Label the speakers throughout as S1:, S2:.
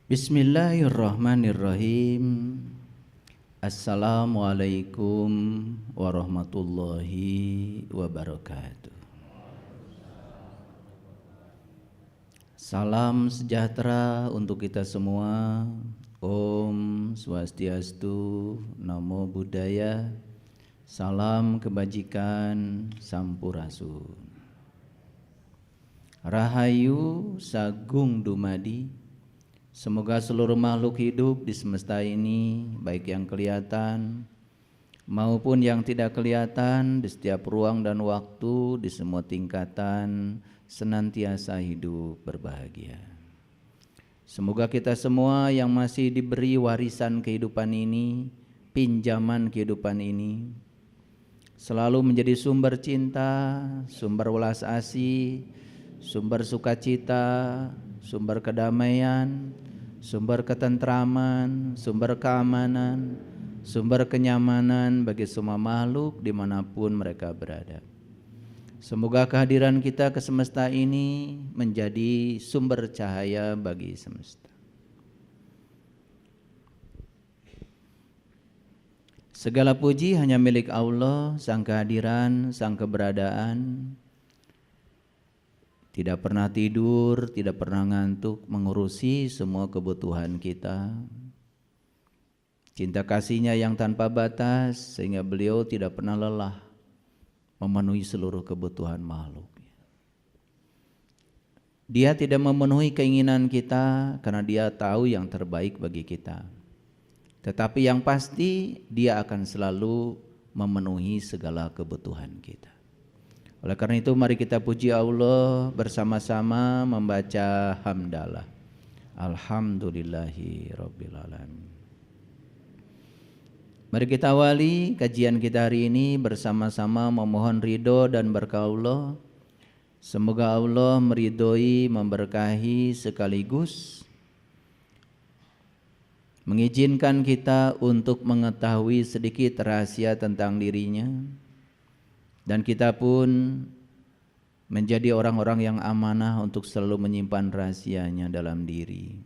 S1: Bismillahirrahmanirrahim. Assalamualaikum warahmatullahi wabarakatuh. Salam sejahtera untuk kita semua. Om Swastiastu, Namo Buddhaya, salam kebajikan, Sampurasun. Rahayu Sagung Dumadi. Semoga seluruh makhluk hidup di semesta ini, baik yang kelihatan maupun yang tidak kelihatan, di setiap ruang dan waktu, di semua tingkatan, senantiasa hidup berbahagia. Semoga kita semua yang masih diberi warisan kehidupan ini, pinjaman kehidupan ini, selalu menjadi sumber cinta, sumber welas asih, sumber sukacita, sumber kedamaian, sumber ketentraman, sumber keamanan, sumber kenyamanan bagi semua makhluk dimanapun mereka berada. Semoga kehadiran kita ke semesta ini menjadi sumber cahaya bagi semesta. Segala puji hanya milik Allah, Sang kehadiran, Sang keberadaan. Tidak pernah tidur, tidak pernah ngantuk, mengurusi semua kebutuhan kita. Cinta kasihnya yang tanpa batas, sehingga beliau tidak pernah lelah memenuhi seluruh kebutuhan makhluk. Dia tidak memenuhi keinginan kita karena dia tahu yang terbaik bagi kita. Tetapi yang pasti dia akan selalu memenuhi segala kebutuhan kita. Oleh karena itu mari kita puji Allah bersama-sama membaca hamdalah. Alhamdulillahi Rabbil Alamin. Mari kita awali kajian kita hari ini bersama-sama memohon ridho dan berkah Allah. Semoga Allah meridhoi, memberkahi sekaligus mengizinkan kita untuk mengetahui sedikit rahasia tentang dirinya. Dan kita pun menjadi orang-orang yang amanah untuk selalu menyimpan rahasianya dalam diri.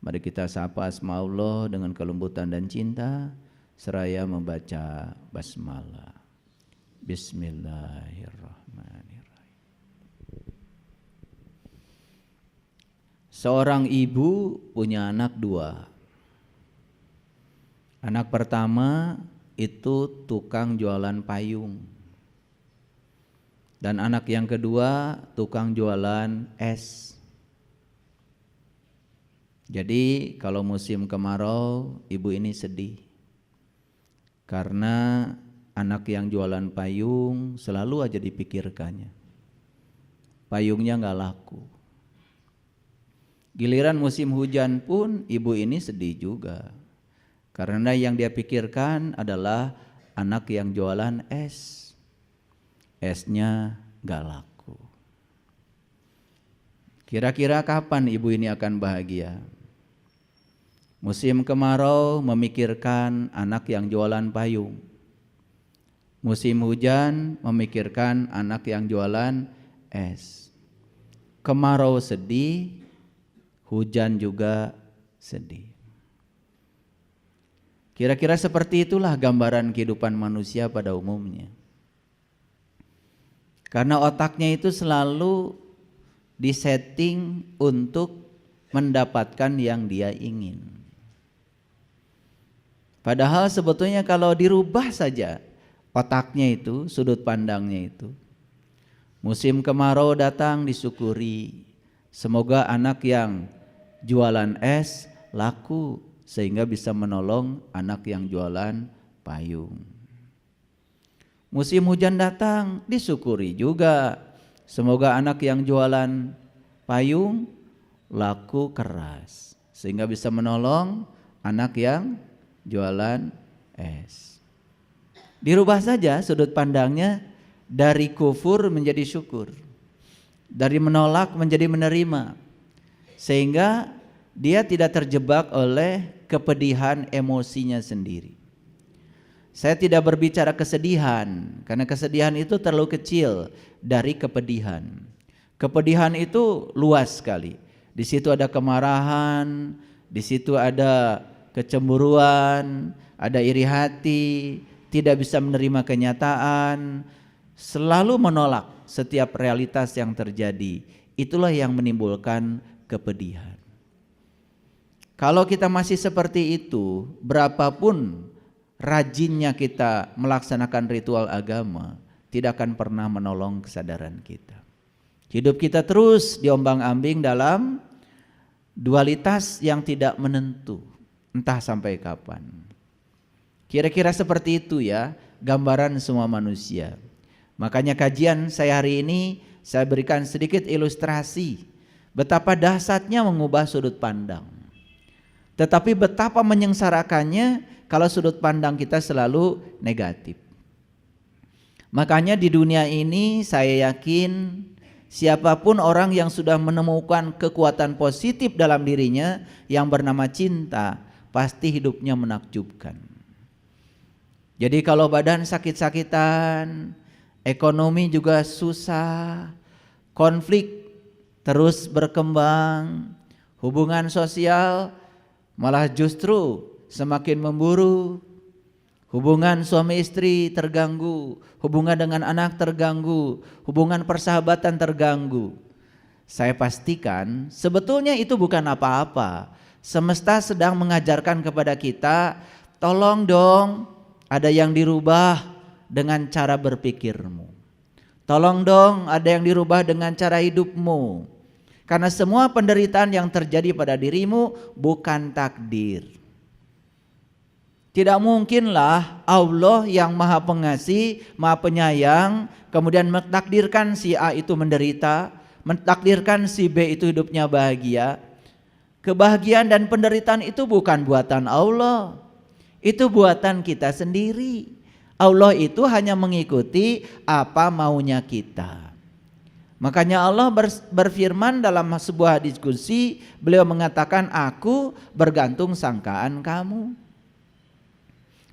S1: Mari kita sapa asma Allah dengan kelembutan dan cinta, seraya membaca basmalah. Bismillahirrahmanirrahim. Seorang ibu punya anak dua. Anak pertama itu tukang jualan payung. Dan anak yang kedua tukang jualan es. Jadi kalau musim kemarau ibu ini sedih. Karena anak yang jualan payung selalu aja dipikirkannya. Payungnya gak laku. Giliran musim hujan pun ibu ini sedih juga. Karena yang dia pikirkan adalah anak yang jualan es. Esnya gak laku. Kira-kira kapan ibu ini akan bahagia? Musim kemarau memikirkan anak yang jualan payung. Musim hujan memikirkan anak yang jualan es. Kemarau sedih, hujan juga sedih. Kira-kira seperti itulah gambaran kehidupan manusia pada umumnya. Karena otaknya itu selalu disetting untuk mendapatkan yang dia ingin. Padahal sebetulnya kalau dirubah saja otaknya itu, sudut pandangnya itu. Musim kemarau datang disyukuri. Semoga anak yang jualan es laku sehingga bisa menolong anak yang jualan payung. Musim hujan datang disyukuri juga. Semoga anak yang jualan payung laku keras sehingga bisa menolong anak yang jualan es. Dirubah saja sudut pandangnya dari kufur menjadi syukur. Dari menolak menjadi menerima. Sehingga dia tidak terjebak oleh kepedihan emosinya sendiri. Saya tidak berbicara kesedihan, karena kesedihan itu terlalu kecil dari kepedihan. Kepedihan itu luas sekali. Di situ ada kemarahan, di situ ada kecemburuan, ada iri hati, tidak bisa menerima kenyataan, selalu menolak setiap realitas yang terjadi. Itulah yang menimbulkan kepedihan. Kalau kita masih seperti itu, berapapun rajinnya kita melaksanakan ritual agama, tidak akan pernah menolong kesadaran kita. Hidup kita terus diombang-ambing dalam dualitas yang tidak menentu, entah sampai kapan. Kira-kira seperti itu ya gambaran semua manusia. Makanya kajian saya hari ini saya berikan sedikit ilustrasi betapa dahsyatnya mengubah sudut pandang. Tetapi betapa menyengsarakannya kalau sudut pandang kita selalu negatif. Makanya di dunia ini saya yakin siapapun orang yang sudah menemukan kekuatan positif dalam dirinya yang bernama cinta, pasti hidupnya menakjubkan. Jadi kalau badan sakit-sakitan, ekonomi juga susah, konflik terus berkembang, hubungan sosial malah justru semakin memburuk, hubungan suami istri terganggu, hubungan dengan anak terganggu, hubungan persahabatan terganggu. Saya pastikan sebetulnya itu bukan apa-apa. Semesta sedang mengajarkan kepada kita, tolong dong ada yang dirubah dengan cara berpikirmu. Tolong dong ada yang dirubah dengan cara hidupmu. Karena semua penderitaan yang terjadi pada dirimu bukan takdir. Tidak mungkinlah Allah yang maha pengasih, maha penyayang, kemudian mentakdirkan si A itu menderita, mentakdirkan si B itu hidupnya bahagia. Kebahagiaan dan penderitaan itu bukan buatan Allah, itu buatan kita sendiri. Allah itu hanya mengikuti apa maunya kita. Makanya Allah berfirman dalam sebuah diskusi, beliau mengatakan, aku bergantung sangkaan kamu.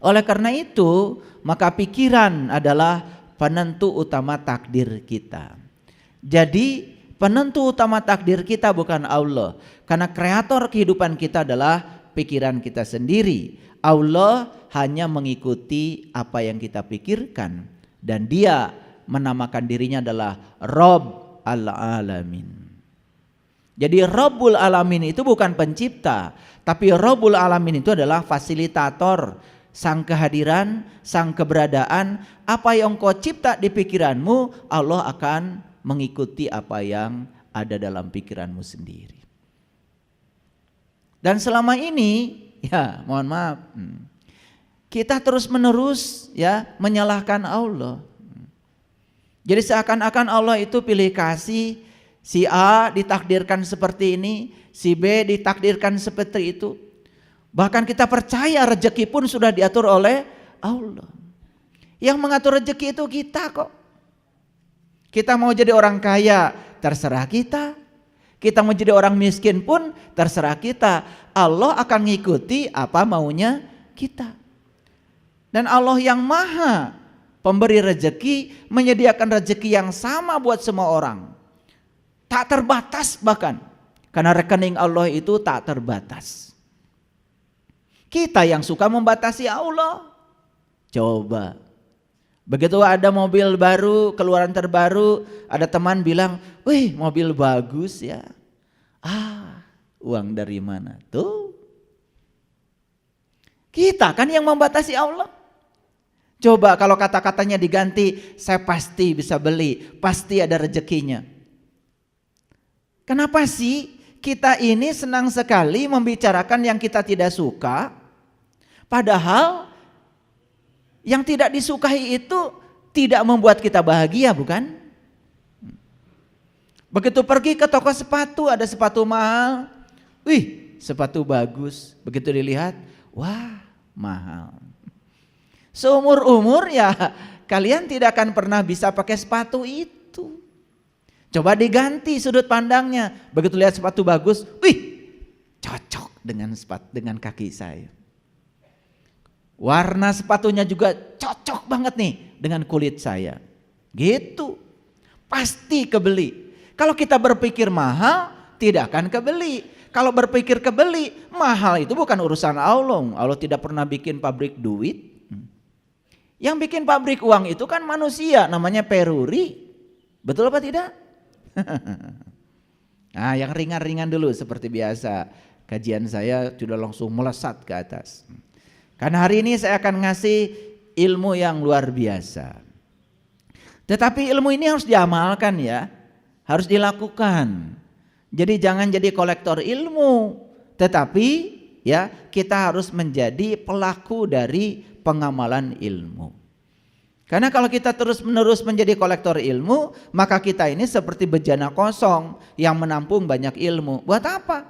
S1: Oleh karena itu, maka pikiran adalah penentu utama takdir kita. Jadi penentu utama takdir kita bukan Allah, karena kreator kehidupan kita adalah pikiran kita sendiri. Allah hanya mengikuti apa yang kita pikirkan, dan Dia menamakan dirinya adalah Rabb al-Alamin. Jadi Rabbul Alamin itu bukan pencipta, tapi Rabbul Alamin itu adalah fasilitator, sang kehadiran, sang keberadaan. Apa yang kau cipta di pikiranmu, Allah akan mengikuti apa yang ada dalam pikiranmu sendiri. Dan selama ini, ya mohon maaf, kita terus menerus ya menyalahkan Allah. Jadi seakan-akan Allah itu pilih kasih, si A ditakdirkan seperti ini, si B ditakdirkan seperti itu. Bahkan kita percaya rezeki pun sudah diatur oleh Allah. Yang mengatur rezeki itu kita kok. Kita mau jadi orang kaya, terserah kita. Kita mau jadi orang miskin pun terserah kita. Allah akan mengikuti apa maunya kita. Dan Allah yang maha pemberi rezeki menyediakan rezeki yang sama buat semua orang. Tak terbatas bahkan. Karena rekening Allah itu tak terbatas. Kita yang suka membatasi Allah. Coba. Begitu ada mobil baru, keluaran terbaru, ada teman bilang, wih mobil bagus ya. Uang dari mana? Tuh. Kita kan yang membatasi Allah. Coba kalau kata-katanya diganti, saya pasti bisa beli, pasti ada rezekinya. Kenapa sih kita ini senang sekali membicarakan yang kita tidak suka, padahal yang tidak disukai itu tidak membuat kita bahagia, bukan? Begitu pergi ke toko sepatu, ada sepatu mahal, wih sepatu bagus, begitu dilihat, wah mahal. Seumur-umur ya kalian tidak akan pernah bisa pakai sepatu itu. Coba diganti sudut pandangnya. Begitu lihat sepatu bagus, wih cocok dengan kaki saya. Warna sepatunya juga cocok banget nih dengan kulit saya. Gitu. Pasti kebeli. Kalau kita berpikir mahal, tidak akan kebeli. Kalau berpikir kebeli, mahal itu bukan urusan Allah. Allah tidak pernah bikin pabrik duit. Yang bikin pabrik uang itu kan manusia, namanya peruri. Betul apa tidak? Nah, yang ringan-ringan dulu seperti biasa. Kajian saya sudah langsung melesat ke atas. Karena hari ini saya akan ngasih ilmu yang luar biasa. Tetapi ilmu ini harus diamalkan ya. Harus dilakukan. Jadi jangan jadi kolektor ilmu. Tetapi ya kita harus menjadi pelaku dari pengamalan ilmu. Karena kalau kita terus-menerus menjadi kolektor ilmu, maka kita ini seperti bejana kosong yang menampung banyak ilmu. Buat apa?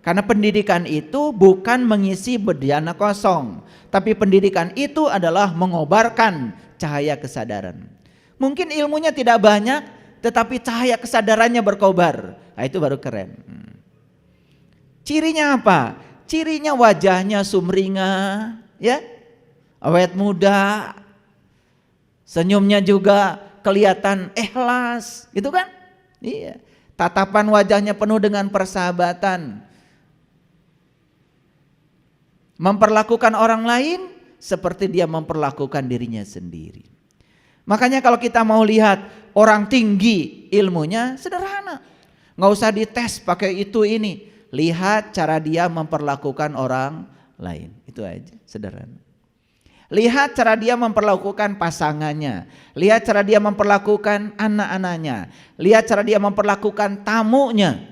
S1: Karena pendidikan itu bukan mengisi bejana kosong, tapi pendidikan itu adalah mengobarkan cahaya kesadaran. Mungkin ilmunya tidak banyak, tetapi cahaya kesadarannya berkobar. Nah, itu baru keren. Cirinya apa? Cirinya wajahnya sumringah, ya, awet muda, senyumnya juga kelihatan ikhlas, gitu kan? Iya. Tatapan wajahnya penuh dengan persahabatan. Memperlakukan orang lain seperti dia memperlakukan dirinya sendiri. Makanya kalau kita mau lihat orang tinggi ilmunya sederhana. Nggak usah dites pakai itu ini. Lihat cara dia memperlakukan orang lain. Itu aja, sederhana. Lihat cara dia memperlakukan pasangannya. Lihat cara dia memperlakukan anak-anaknya. Lihat cara dia memperlakukan tamunya.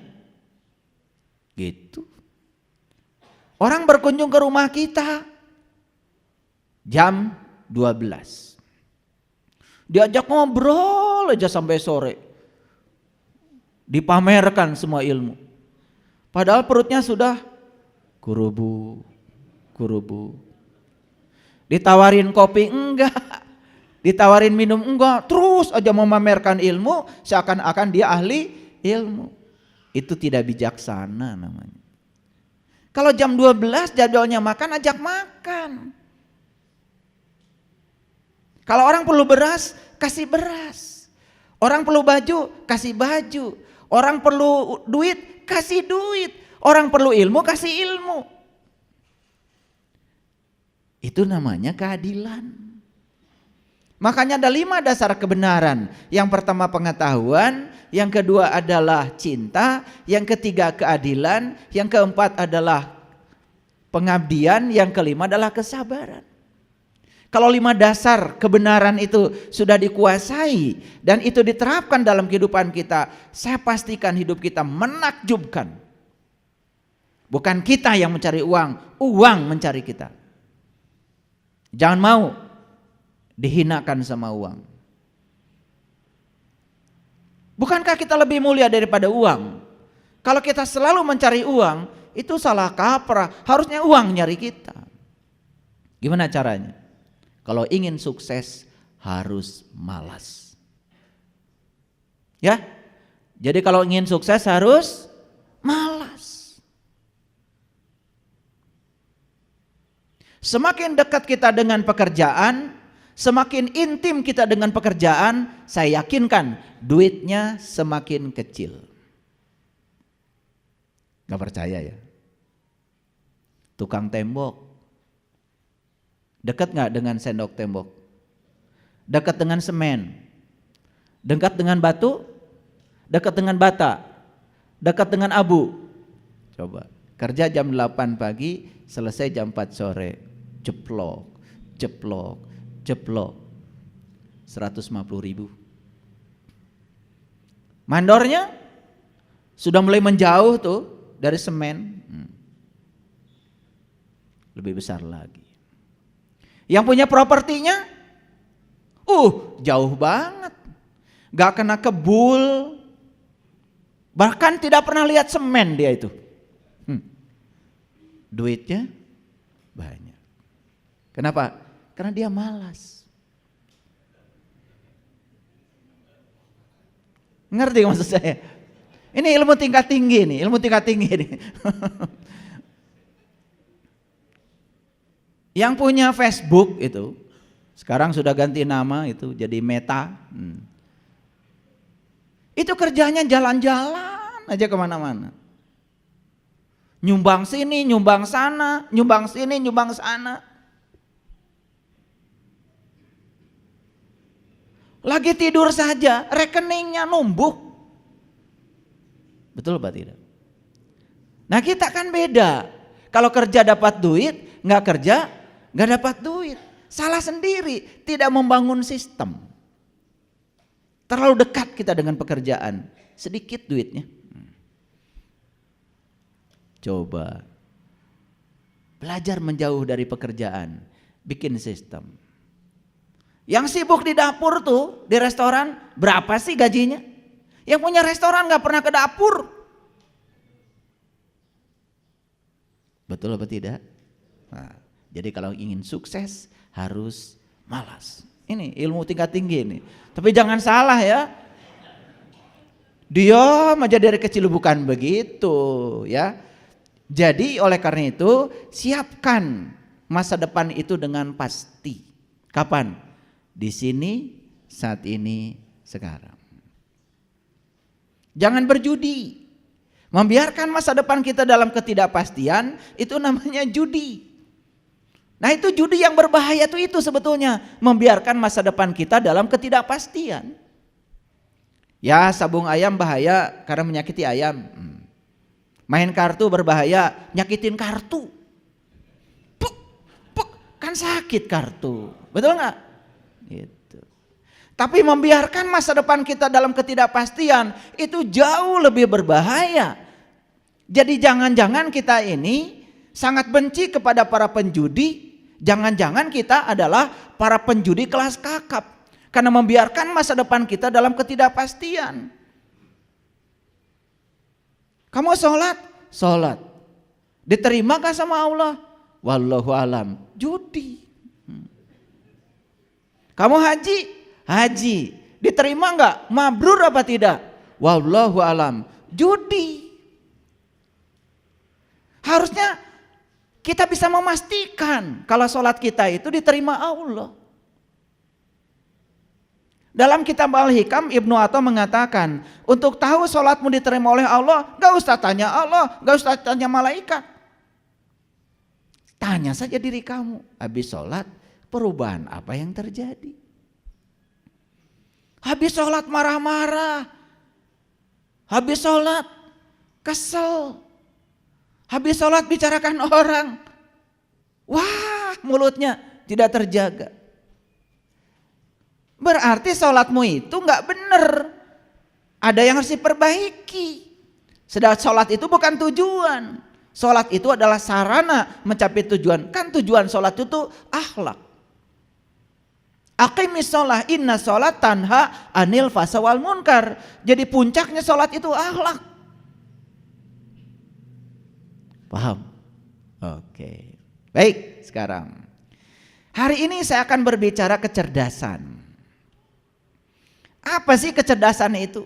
S1: Gitu. Orang berkunjung ke rumah kita jam 12. Diajak ngobrol aja sampai sore. Dipamerkan semua ilmu. Padahal perutnya sudah kurubu. Ditawarin kopi enggak, ditawarin minum enggak, terus aja memamerkan ilmu seakan-akan dia ahli ilmu. Itu tidak bijaksana namanya. Kalau jam 12 jadwalnya makan, ajak makan. Kalau orang perlu beras, kasih beras. Orang perlu baju, kasih baju. Orang perlu duit, kasih duit. Orang perlu ilmu, kasih ilmu. Itu namanya keadilan. Makanya ada 5 dasar kebenaran. Yang pertama pengetahuan, yang kedua adalah cinta, yang ketiga keadilan, yang keempat adalah pengabdian, yang kelima adalah kesabaran. Kalau 5 dasar kebenaran itu sudah dikuasai dan itu diterapkan dalam kehidupan kita, saya pastikan hidup kita menakjubkan. Bukan kita yang mencari uang, uang mencari kita. Jangan mau dihinakan sama uang. Bukankah kita lebih mulia daripada uang? Kalau kita selalu mencari uang, itu salah kaprah. Harusnya uang nyari kita. Gimana caranya? Kalau ingin sukses harus malas. Ya. Jadi kalau ingin sukses harus malas. Semakin dekat kita dengan pekerjaan, semakin intim kita dengan pekerjaan, saya yakinkan duitnya semakin kecil. Gak percaya ya? Tukang tembok, dekat gak dengan sendok tembok? Dekat dengan semen? Dekat dengan batu? Dekat dengan bata? Dekat dengan abu? Coba, kerja jam 8 pagi, selesai jam 4 sore. Jeplok, 150.000. Mandornya sudah mulai menjauh tuh dari semen, lebih besar lagi. Yang punya propertinya, jauh banget, gak kena kebul, bahkan tidak pernah lihat semen dia itu. Duitnya banyak. Kenapa? Karena dia malas. Ngerti maksud saya? Ini ilmu tingkat tinggi nih, ilmu tingkat tinggi nih. Yang punya Facebook itu, sekarang sudah ganti nama itu jadi Meta. Itu kerjanya jalan-jalan aja kemana-mana. Nyumbang sini, nyumbang sana, nyumbang sini, nyumbang sana. Lagi tidur saja, rekeningnya numbuh. Betul Pak tidak? Nah kita kan beda. Kalau kerja dapat duit, nggak kerja nggak dapat duit. Salah sendiri, tidak membangun sistem. Terlalu dekat kita dengan pekerjaan, sedikit duitnya. Coba belajar menjauh dari pekerjaan, bikin sistem. Yang sibuk di dapur tuh, di restoran, berapa sih gajinya? Yang punya restoran gak pernah ke dapur. Betul apa tidak? Nah, jadi kalau ingin sukses harus malas. Ini ilmu tingkat tinggi ini. Tapi jangan salah ya. Dia aja dari kecil bukan begitu ya. Jadi oleh karena itu siapkan masa depan itu dengan pasti. Kapan? Di sini, saat ini, sekarang. Jangan berjudi. Membiarkan masa depan kita dalam ketidakpastian itu namanya judi. Nah itu judi yang berbahaya itu sebetulnya. Membiarkan masa depan kita dalam ketidakpastian. Ya sabung ayam bahaya karena menyakiti ayam. Main kartu berbahaya, nyakitin kartu. Puk, puk, kan sakit kartu. Betul nggak? Gitu. Tapi membiarkan masa depan kita dalam ketidakpastian itu jauh lebih berbahaya. Jadi jangan-jangan kita ini sangat benci kepada para penjudi. Jangan-jangan kita adalah para penjudi kelas kakap. Karena membiarkan masa depan kita dalam ketidakpastian. Kamu sholat. Diterima gak sama Allah? Wallahu alam. Judi. Kamu haji. Diterima gak? Mabrur apa tidak? Wallahu alam. Judi. Harusnya kita bisa memastikan kalau sholat kita itu diterima Allah. Dalam kitab Al-Hikam Ibnu Atha mengatakan, untuk tahu sholatmu diterima oleh Allah, gak usah tanya Allah, gak usah tanya malaikat. Tanya saja diri kamu, habis sholat perubahan apa yang terjadi? Habis sholat marah-marah, habis sholat kesel, habis sholat bicarakan orang, wah mulutnya tidak terjaga. Berarti sholatmu itu gak benar. Ada yang harus diperbaiki. Sedangkan sholat itu bukan tujuan. Sholat itu adalah sarana mencapai tujuan. Kan tujuan sholat itu akhlak. Aqimis sholah, inna sholat tanha anil fasa wal munkar. Jadi puncaknya sholat itu akhlak. Paham? Oke. Baik, sekarang. Hari ini saya akan berbicara kecerdasan. Apa sih kecerdasan itu?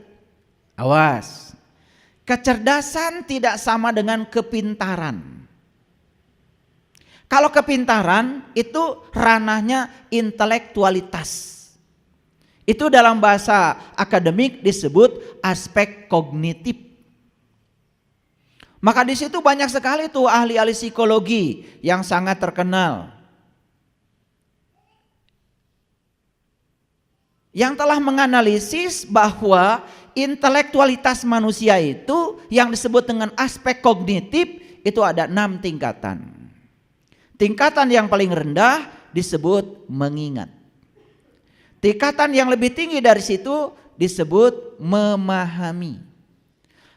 S1: Awas. Kecerdasan tidak sama dengan kepintaran. Kalau kepintaran itu ranahnya intelektualitas. Itu dalam bahasa akademik disebut aspek kognitif. Maka di situ banyak sekali tuh ahli-ahli psikologi yang sangat terkenal. Yang telah menganalisis bahwa intelektualitas manusia itu yang disebut dengan aspek kognitif itu ada 6 tingkatan. Tingkatan yang paling rendah disebut mengingat. Tingkatan yang lebih tinggi dari situ disebut memahami.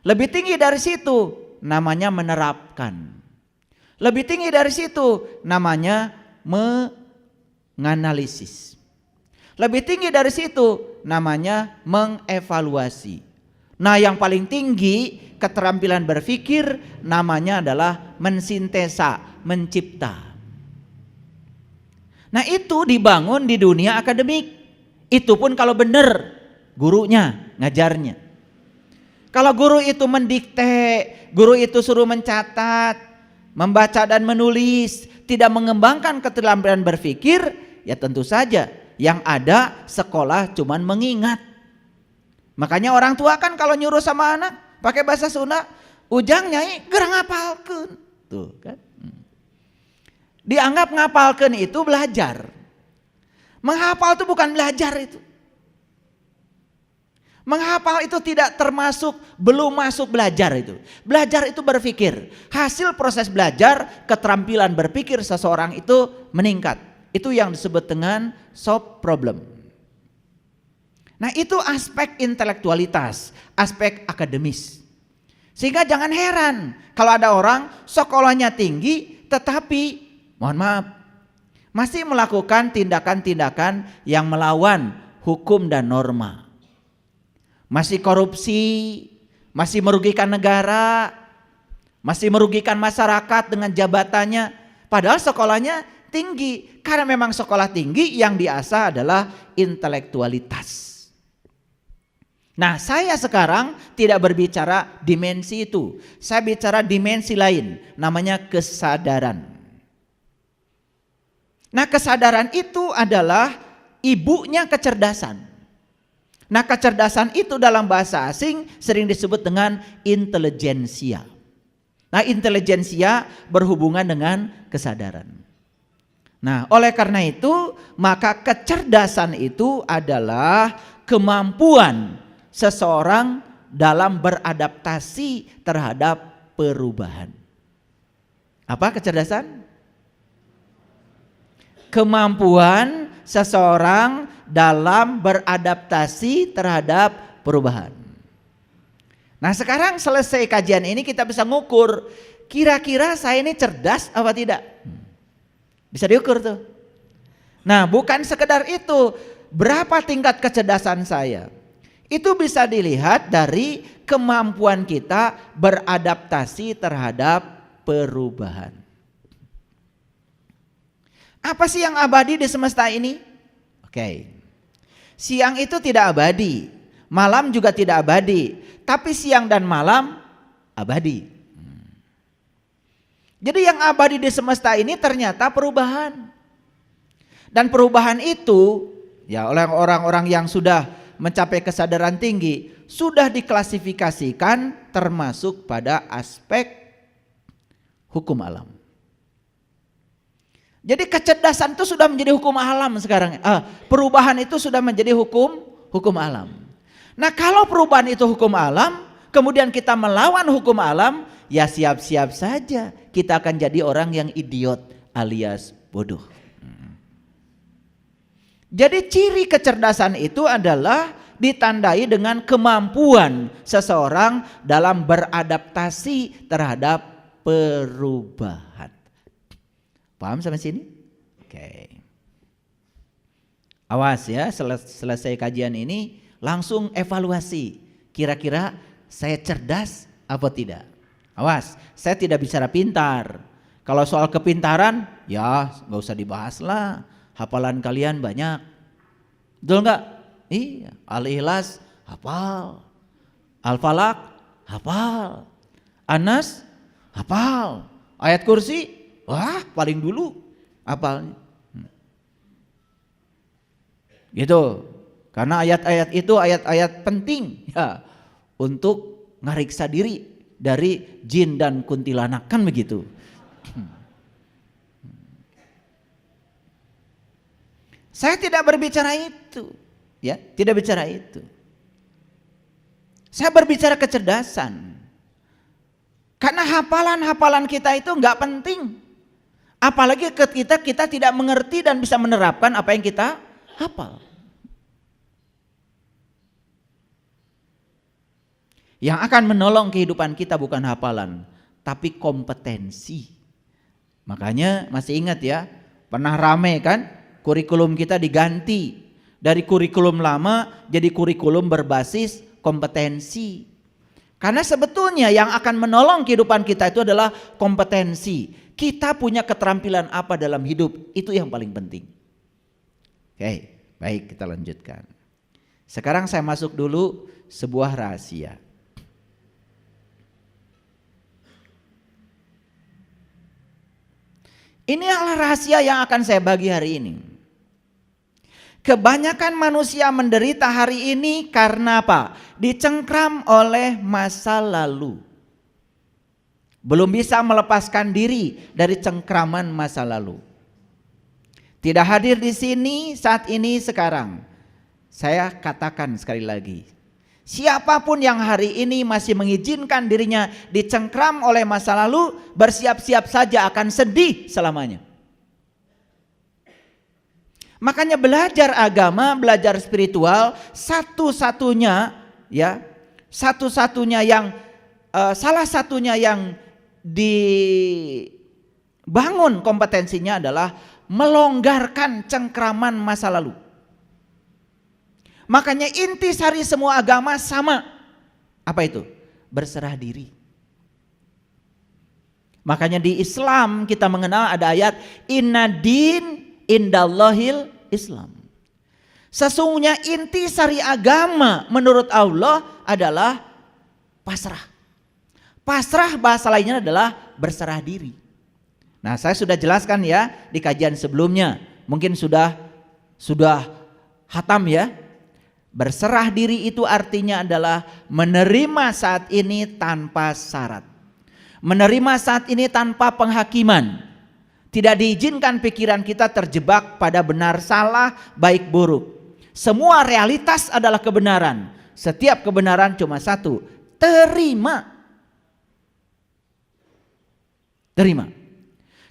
S1: Lebih tinggi dari situ namanya menerapkan. Lebih tinggi dari situ namanya menganalisis. Lebih tinggi dari situ namanya mengevaluasi. Nah yang paling tinggi keterampilan berpikir namanya adalah mensintesa, mencipta. Nah itu dibangun di dunia akademik. Itu pun kalau benar gurunya ngajarnya. Kalau guru itu mendikte, guru itu suruh mencatat, membaca dan menulis, tidak mengembangkan keterampilan berpikir, ya tentu saja yang ada sekolah cuman mengingat. Makanya orang tua kan kalau nyuruh sama anak pakai bahasa Sunda, ujang nyai gerang ngapalkeun. Tuh kan. Dianggap ngapalkeun itu belajar. Menghafal itu bukan belajar itu. Menghafal itu tidak termasuk, belum masuk belajar itu. Belajar itu berpikir. Hasil proses belajar, keterampilan berpikir seseorang itu meningkat. Itu yang disebut dengan solve problem. Nah itu aspek intelektualitas, aspek akademis. Sehingga jangan heran kalau ada orang sekolahnya tinggi tetapi mohon maaf masih melakukan tindakan-tindakan yang melawan hukum dan norma. Masih korupsi, masih merugikan negara, masih merugikan masyarakat dengan jabatannya. Padahal sekolahnya tinggi. Karena memang sekolah tinggi yang diasah adalah intelektualitas. Nah saya sekarang tidak berbicara dimensi itu. Saya bicara dimensi lain, namanya kesadaran. Nah kesadaran itu adalah ibunya kecerdasan. Nah kecerdasan itu dalam bahasa asing sering disebut dengan intelijensia. Nah intelijensia berhubungan dengan kesadaran. Nah oleh karena itu maka kecerdasan itu adalah kemampuan seseorang dalam beradaptasi terhadap perubahan. Apa kecerdasan? Kemampuan seseorang dalam beradaptasi terhadap perubahan. Nah sekarang selesai kajian ini kita bisa ngukur kira-kira saya ini cerdas apa tidak. Bisa diukur tuh. Nah bukan sekedar itu, berapa tingkat kecerdasan saya. Itu bisa dilihat dari kemampuan kita beradaptasi terhadap perubahan. Apa sih yang abadi di semesta ini? Oke. Siang itu tidak abadi, malam juga tidak abadi, tapi siang dan malam abadi. Jadi yang abadi di semesta ini ternyata perubahan. Dan perubahan itu ya oleh orang-orang yang sudah mencapai kesadaran tinggi sudah diklasifikasikan termasuk pada aspek hukum alam. Jadi kecerdasan itu sudah menjadi hukum alam sekarang. Perubahan itu sudah menjadi hukum alam. Nah kalau perubahan itu hukum alam, kemudian kita melawan hukum alam, ya siap-siap saja kita akan jadi orang yang idiot alias bodoh. Jadi ciri kecerdasan itu adalah ditandai dengan kemampuan seseorang dalam beradaptasi terhadap perubahan. Paham sampai sini? Oke. Awas ya, selesai kajian ini langsung evaluasi. Kira-kira saya cerdas apa tidak? Awas, saya tidak bicara pintar. Kalau soal kepintaran, ya nggak usah dibahas lah. Hafalan kalian banyak. Betul nggak? Iya. Al-Ikhlas hafal, Al-Falaq hafal, Anas hafal, ayat kursi. Wah paling dulu hafalnya. Gitu. Karena ayat-ayat itu ayat-ayat penting ya untuk ngariksa diri dari jin dan kuntilanak kan begitu. Saya tidak berbicara itu, ya, tidak bicara itu. Saya berbicara kecerdasan. Karena hafalan-hafalan kita itu nggak penting. Apalagi ketika kita tidak mengerti dan bisa menerapkan apa yang kita hafal. Yang akan menolong kehidupan kita bukan hafalan, tapi kompetensi. Makanya masih ingat ya, pernah rame kan kurikulum kita diganti. Dari kurikulum lama jadi kurikulum berbasis kompetensi. Karena sebetulnya yang akan menolong kehidupan kita itu adalah kompetensi. Kita punya keterampilan apa dalam hidup, itu yang paling penting. Oke, baik kita lanjutkan. Sekarang saya masuk dulu sebuah rahasia. Ini adalah rahasia yang akan saya bagi hari ini.
S2: Kebanyakan manusia menderita hari ini karena apa? Dicengkram oleh masa lalu. Belum bisa melepaskan diri dari cengkraman masa lalu. Tidak hadir di sini saat ini sekarang. Saya katakan sekali lagi, siapapun yang hari ini masih mengizinkan dirinya dicengkram oleh masa lalu, bersiap-siap saja akan sedih selamanya. Makanya belajar agama, belajar spiritual, salah satunya yang dibangun kompetensinya adalah melonggarkan cengkraman masa lalu. Makanya intisari semua agama sama. Apa itu? Berserah diri. Makanya di Islam kita mengenal ada ayat inna din indallahil Islam. Sesungguhnya intisari agama menurut Allah adalah pasrah. Pasrah bahasa lainnya adalah berserah diri. Nah, saya sudah jelaskan ya di kajian sebelumnya. Mungkin sudah hatam ya. Berserah diri itu artinya adalah menerima saat ini tanpa syarat. Menerima saat ini tanpa penghakiman. Tidak diizinkan pikiran kita terjebak pada benar salah, baik buruk. Semua realitas adalah kebenaran. Setiap kebenaran cuma satu, terima. Terima.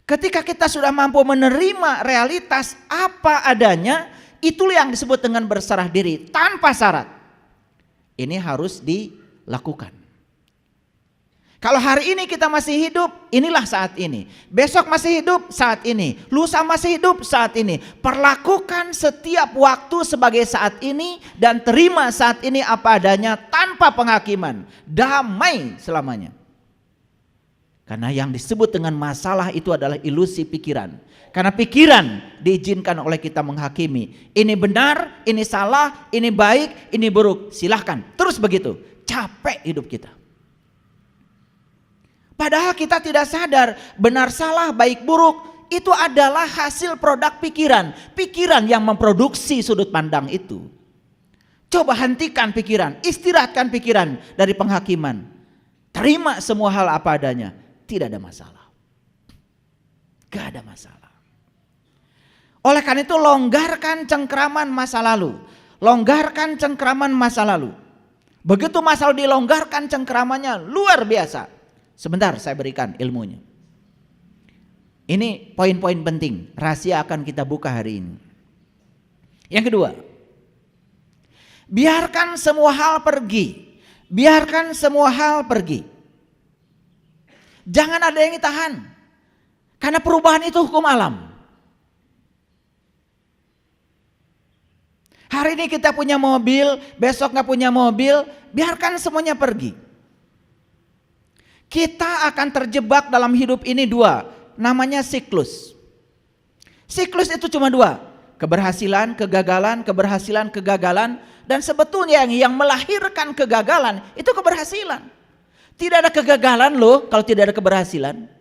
S2: Ketika kita sudah mampu menerima realitas apa adanya, itulah yang disebut dengan berserah diri tanpa syarat. Ini harus dilakukan. Kalau hari ini kita masih hidup, inilah saat ini. Besok masih hidup, saat ini. Lusa masih hidup, saat ini. Perlakukan setiap waktu sebagai saat ini dan terima saat ini apa adanya tanpa penghakiman. Damai selamanya. Karena yang disebut dengan masalah itu adalah ilusi pikiran. Karena pikiran diizinkan oleh kita menghakimi. Ini benar, ini salah, ini baik, ini buruk. Silahkan, terus begitu. Capek hidup kita. Padahal kita tidak sadar benar salah baik buruk itu adalah hasil produk pikiran. Pikiran yang memproduksi sudut pandang itu. Coba hentikan pikiran, istirahatkan pikiran dari penghakiman. Terima semua hal apa adanya, tidak ada masalah. Gak ada masalah. Oleh karena itu longgarkan cengkraman masa lalu. Longgarkan cengkraman masa lalu. Begitu masa lalu dilonggarkan cengkramannya luar biasa. Sebentar saya berikan ilmunya. Ini poin-poin penting, rahasia akan kita buka hari ini. Yang kedua, biarkan semua hal pergi. Biarkan semua hal pergi. Jangan ada yang ditahan. Karena perubahan itu hukum alam. Hari ini kita punya mobil, besok gak punya mobil, biarkan semuanya pergi. Kita akan terjebak dalam hidup ini dua, namanya siklus. Siklus itu cuma dua, keberhasilan, kegagalan, keberhasilan, kegagalan. Dan sebetulnya yang melahirkan kegagalan itu keberhasilan. Tidak ada kegagalan loh kalau tidak ada keberhasilan.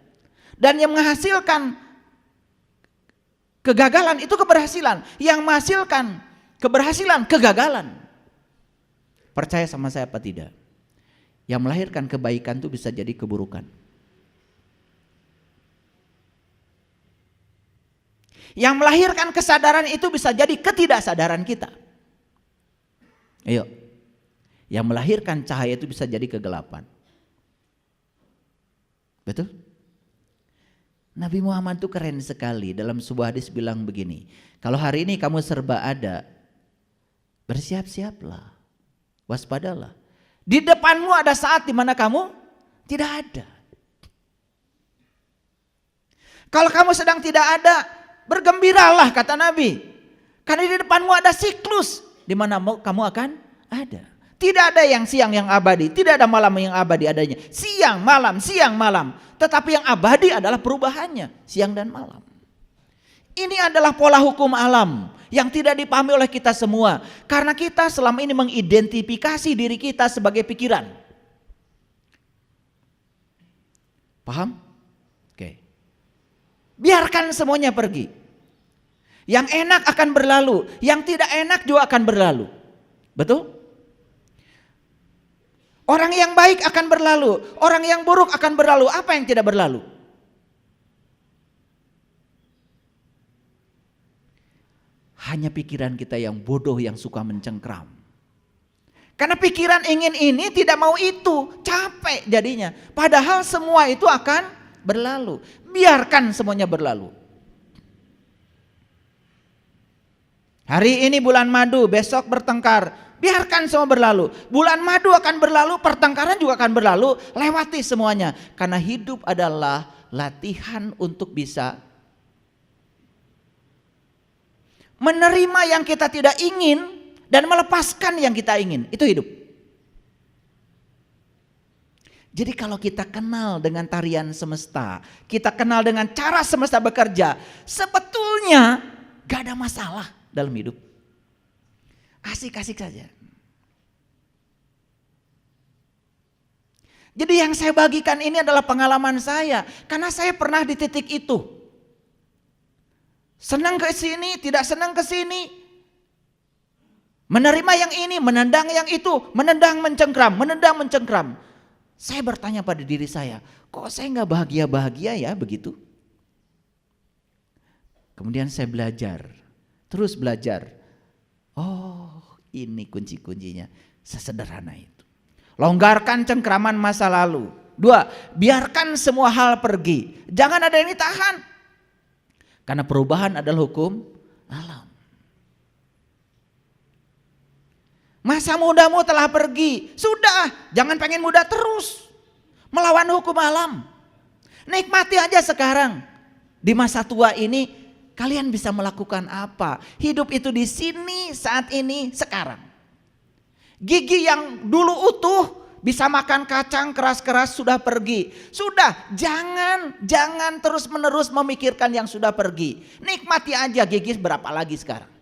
S2: Dan yang menghasilkan kegagalan itu keberhasilan. Yang menghasilkan keberhasilan, kegagalan. Percaya sama saya apa tidak? Yang melahirkan kebaikan itu bisa jadi keburukan. Yang melahirkan kesadaran itu bisa jadi ketidaksadaran kita. Ayo. Yang melahirkan cahaya itu bisa jadi kegelapan. Betul? Nabi Muhammad itu keren sekali. Dalam sebuah hadis bilang begini. Kalau hari ini kamu serba ada, bersiap-siaplah. Waspadalah. Di depanmu ada saat di mana kamu tidak ada. Kalau kamu sedang tidak ada, bergembiralah kata Nabi. Karena di depanmu ada siklus di mana kamu akan ada. Tidak ada yang siang yang abadi, tidak ada malam yang abadi adanya. Siang, malam. Tetapi yang abadi adalah perubahannya, siang dan malam. Ini adalah pola hukum alam yang tidak dipahami oleh kita semua. Karena kita selama ini mengidentifikasi diri kita sebagai pikiran. Paham? Oke. Biarkan semuanya pergi. Yang enak akan berlalu, yang tidak enak juga akan berlalu. Betul? Orang yang baik akan berlalu, orang yang buruk akan berlalu. Apa yang tidak berlalu? Hanya pikiran kita yang bodoh yang suka mencengkram. Karena pikiran ingin ini tidak mau itu, capek jadinya. Padahal semua itu akan berlalu. Biarkan semuanya berlalu. Hari ini bulan madu, besok bertengkar. Biarkan semua berlalu. Bulan madu akan berlalu, pertengkaran juga akan berlalu. Lewati semuanya. Karena hidup adalah latihan untuk bisa menerima yang kita tidak ingin dan melepaskan yang kita ingin. Itu hidup. Jadi kalau kita kenal dengan tarian semesta, kita kenal dengan cara semesta bekerja, sebetulnya gak ada masalah dalam hidup. Asik-asik saja. Jadi yang saya bagikan ini adalah pengalaman saya, karena saya pernah di titik itu. Senang ke sini, tidak senang ke sini. Menerima yang ini, menendang yang itu, menendang mencengkram. Saya bertanya pada diri saya, kok saya nggak bahagia-bahagia ya begitu? Kemudian saya belajar, terus belajar. Oh, ini kunci-kuncinya, sesederhana itu. Longgarkan cengkraman masa lalu. 2, biarkan semua hal pergi. Jangan ada yang ditahan. Karena perubahan adalah hukum alam. Masa mudamu telah pergi. Sudah, jangan pengen muda terus. Melawan hukum alam. Nikmati aja sekarang. Di masa tua ini kalian bisa melakukan apa? Hidup itu di sini, saat ini, sekarang. Gigi yang dulu utuh bisa makan kacang keras-keras sudah pergi. Sudah, jangan terus-menerus memikirkan yang sudah pergi. Nikmati aja gigi berapa lagi sekarang.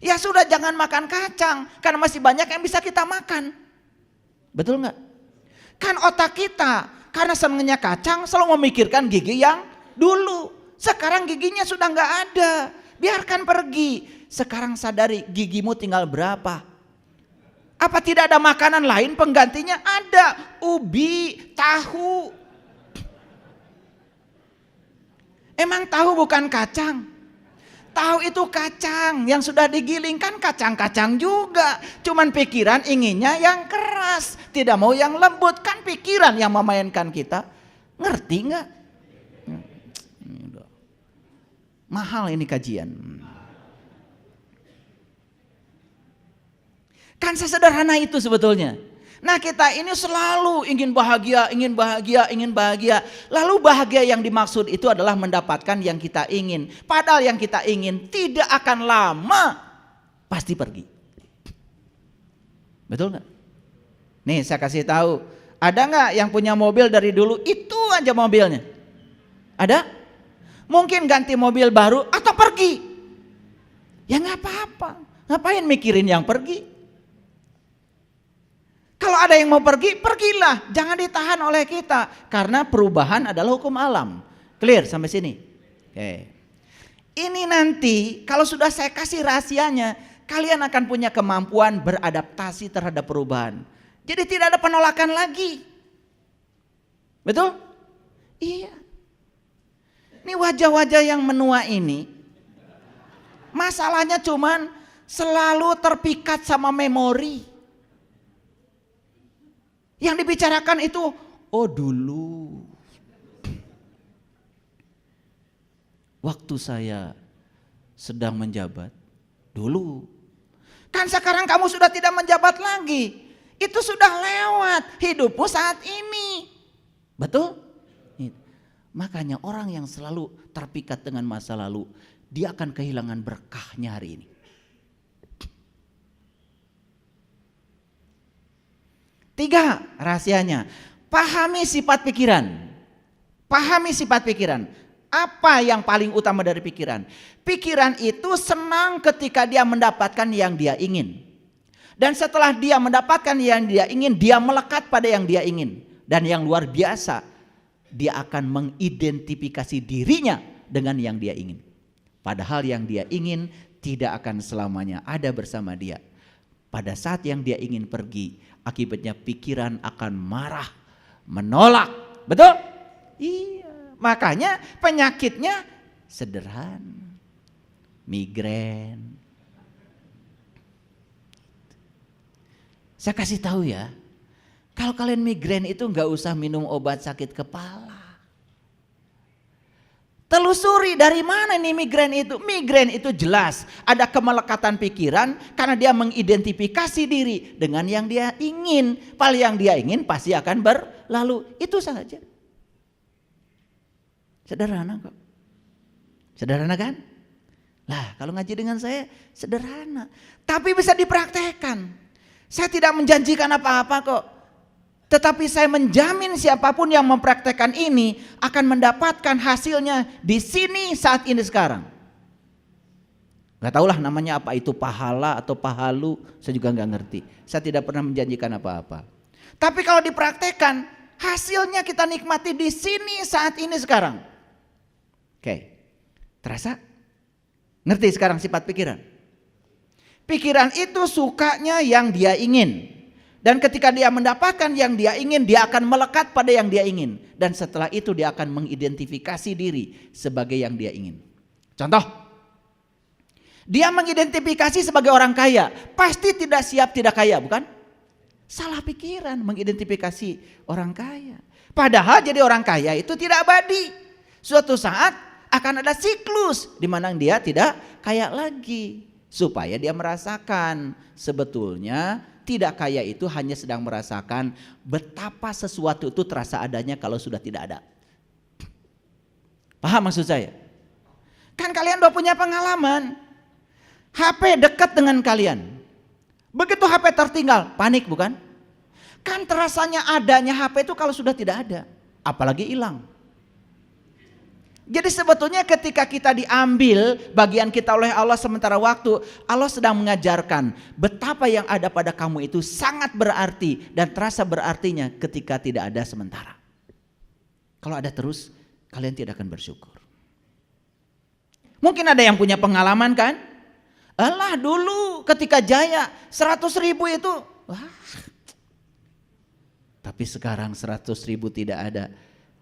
S2: Ya sudah, jangan makan kacang karena masih banyak yang bisa kita makan. Betul nggak? Kan otak kita karena senangnya kacang selalu memikirkan gigi yang dulu. Sekarang giginya sudah nggak ada. Biarkan pergi. Sekarang sadari gigimu tinggal berapa. Apa tidak ada makanan lain penggantinya? Ada. Ubi, tahu. Emang tahu bukan kacang? Tahu itu kacang yang sudah digilingkan, kacang-kacang juga. Cuman pikiran inginnya yang keras, tidak mau yang lembut. Kan pikiran yang memainkan kita. Ngerti nggak? Mahal ini kajian. Kan sesederhana itu sebetulnya. Nah kita ini selalu ingin bahagia. Lalu bahagia yang dimaksud itu adalah mendapatkan yang kita ingin. Padahal yang kita ingin tidak akan lama pasti pergi. Betul nggak? Nih saya kasih tahu. Ada nggak yang punya mobil dari dulu itu aja mobilnya? Ada? Mungkin ganti mobil baru atau pergi. Ya nggak apa-apa. Ngapain mikirin yang pergi? Kalau ada yang mau pergi, pergilah. Jangan ditahan oleh kita. Karena perubahan adalah hukum alam. Clear sampai sini? Oke. Ini nanti kalau sudah saya kasih rahasianya, kalian akan punya kemampuan beradaptasi terhadap perubahan. Jadi tidak ada penolakan lagi. Betul? Iya. Ini wajah-wajah yang menua ini, masalahnya cuman selalu terpikat sama memori. Yang dibicarakan itu, oh dulu waktu saya sedang menjabat, dulu. Kan sekarang kamu sudah tidak menjabat lagi. Itu sudah lewat, hidupmu saat ini. Betul? Makanya orang yang selalu terpikat dengan masa lalu, dia akan kehilangan berkahnya hari ini. 3 rahasianya, pahami sifat pikiran. Pahami sifat pikiran. Apa yang paling utama dari pikiran? Pikiran itu senang ketika dia mendapatkan yang dia ingin. Dan setelah dia mendapatkan yang dia ingin, dia melekat pada yang dia ingin. Dan yang luar biasa, dia akan mengidentifikasi dirinya dengan yang dia ingin. Padahal yang dia ingin tidak akan selamanya ada bersama dia. Pada saat yang dia ingin pergi, akibatnya pikiran akan marah, menolak. Betul? Iya. Makanya penyakitnya sederhana. Migrain. Saya kasih tahu ya, kalau kalian migrain itu nggak usah minum obat sakit kepala. Telusuri dari mana nih migrain itu. Migrain itu jelas ada kemelekatan pikiran karena dia mengidentifikasi diri dengan yang dia ingin. Paling yang dia ingin pasti akan berlalu. Itu saja. Sederhana kok. Sederhana kan? Lah kalau ngaji dengan saya sederhana. Tapi bisa dipraktekkan. Saya tidak menjanjikan apa-apa kok. Tetapi saya menjamin siapapun yang mempraktekkan ini akan mendapatkan hasilnya di sini saat ini sekarang. Gak tahulah namanya apa itu pahala atau pahalu, saya juga gak ngerti. Saya tidak pernah menjanjikan apa-apa. Tapi kalau dipraktekkan hasilnya kita nikmati di sini saat ini sekarang. Oke, terasa? Ngerti sekarang sifat pikiran? Pikiran itu sukanya yang dia ingin. Dan ketika dia mendapatkan yang dia ingin, dia akan melekat pada yang dia ingin. Dan setelah itu dia akan mengidentifikasi diri sebagai yang dia ingin. Contoh, dia mengidentifikasi sebagai orang kaya. Pasti tidak siap tidak kaya, bukan? Salah pikiran mengidentifikasi orang kaya. Padahal jadi orang kaya itu tidak abadi. Suatu saat akan ada siklus di mana dia tidak kaya lagi. Supaya dia merasakan sebetulnya tidak kaya itu hanya sedang merasakan betapa sesuatu itu terasa adanya kalau sudah tidak ada. Paham maksud saya? Kan kalian udah punya pengalaman. HP dekat dengan kalian. Begitu HP tertinggal, panik bukan? Kan terasanya adanya HP itu kalau sudah tidak ada. Apalagi hilang. Jadi sebetulnya ketika kita diambil bagian kita oleh Allah sementara waktu, Allah sedang mengajarkan betapa yang ada pada kamu itu sangat berarti dan terasa berartinya ketika tidak ada sementara. Kalau ada terus, kalian tidak akan bersyukur. Mungkin ada yang punya pengalaman kan? Alah dulu ketika jaya 100.000 itu, wah. Tapi sekarang 100.000 tidak ada.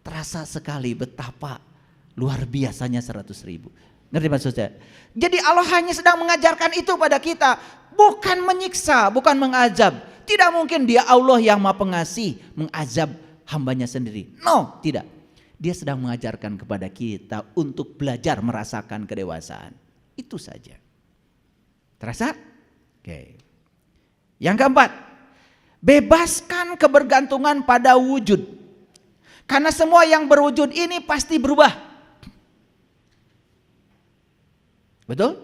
S2: Terasa sekali betapa luar biasanya 100.000. Ngerti maksud saya? Jadi Allah hanya sedang mengajarkan itu pada kita. Bukan menyiksa, bukan mengazab. Tidak mungkin dia Allah yang maha pengasih mengazab hambanya sendiri. No, tidak. Dia sedang mengajarkan kepada kita untuk belajar merasakan kedewasaan. Itu saja. Terasa? Oke. Yang keempat, bebaskan kebergantungan pada wujud. Karena semua yang berwujud ini pasti berubah. Betul?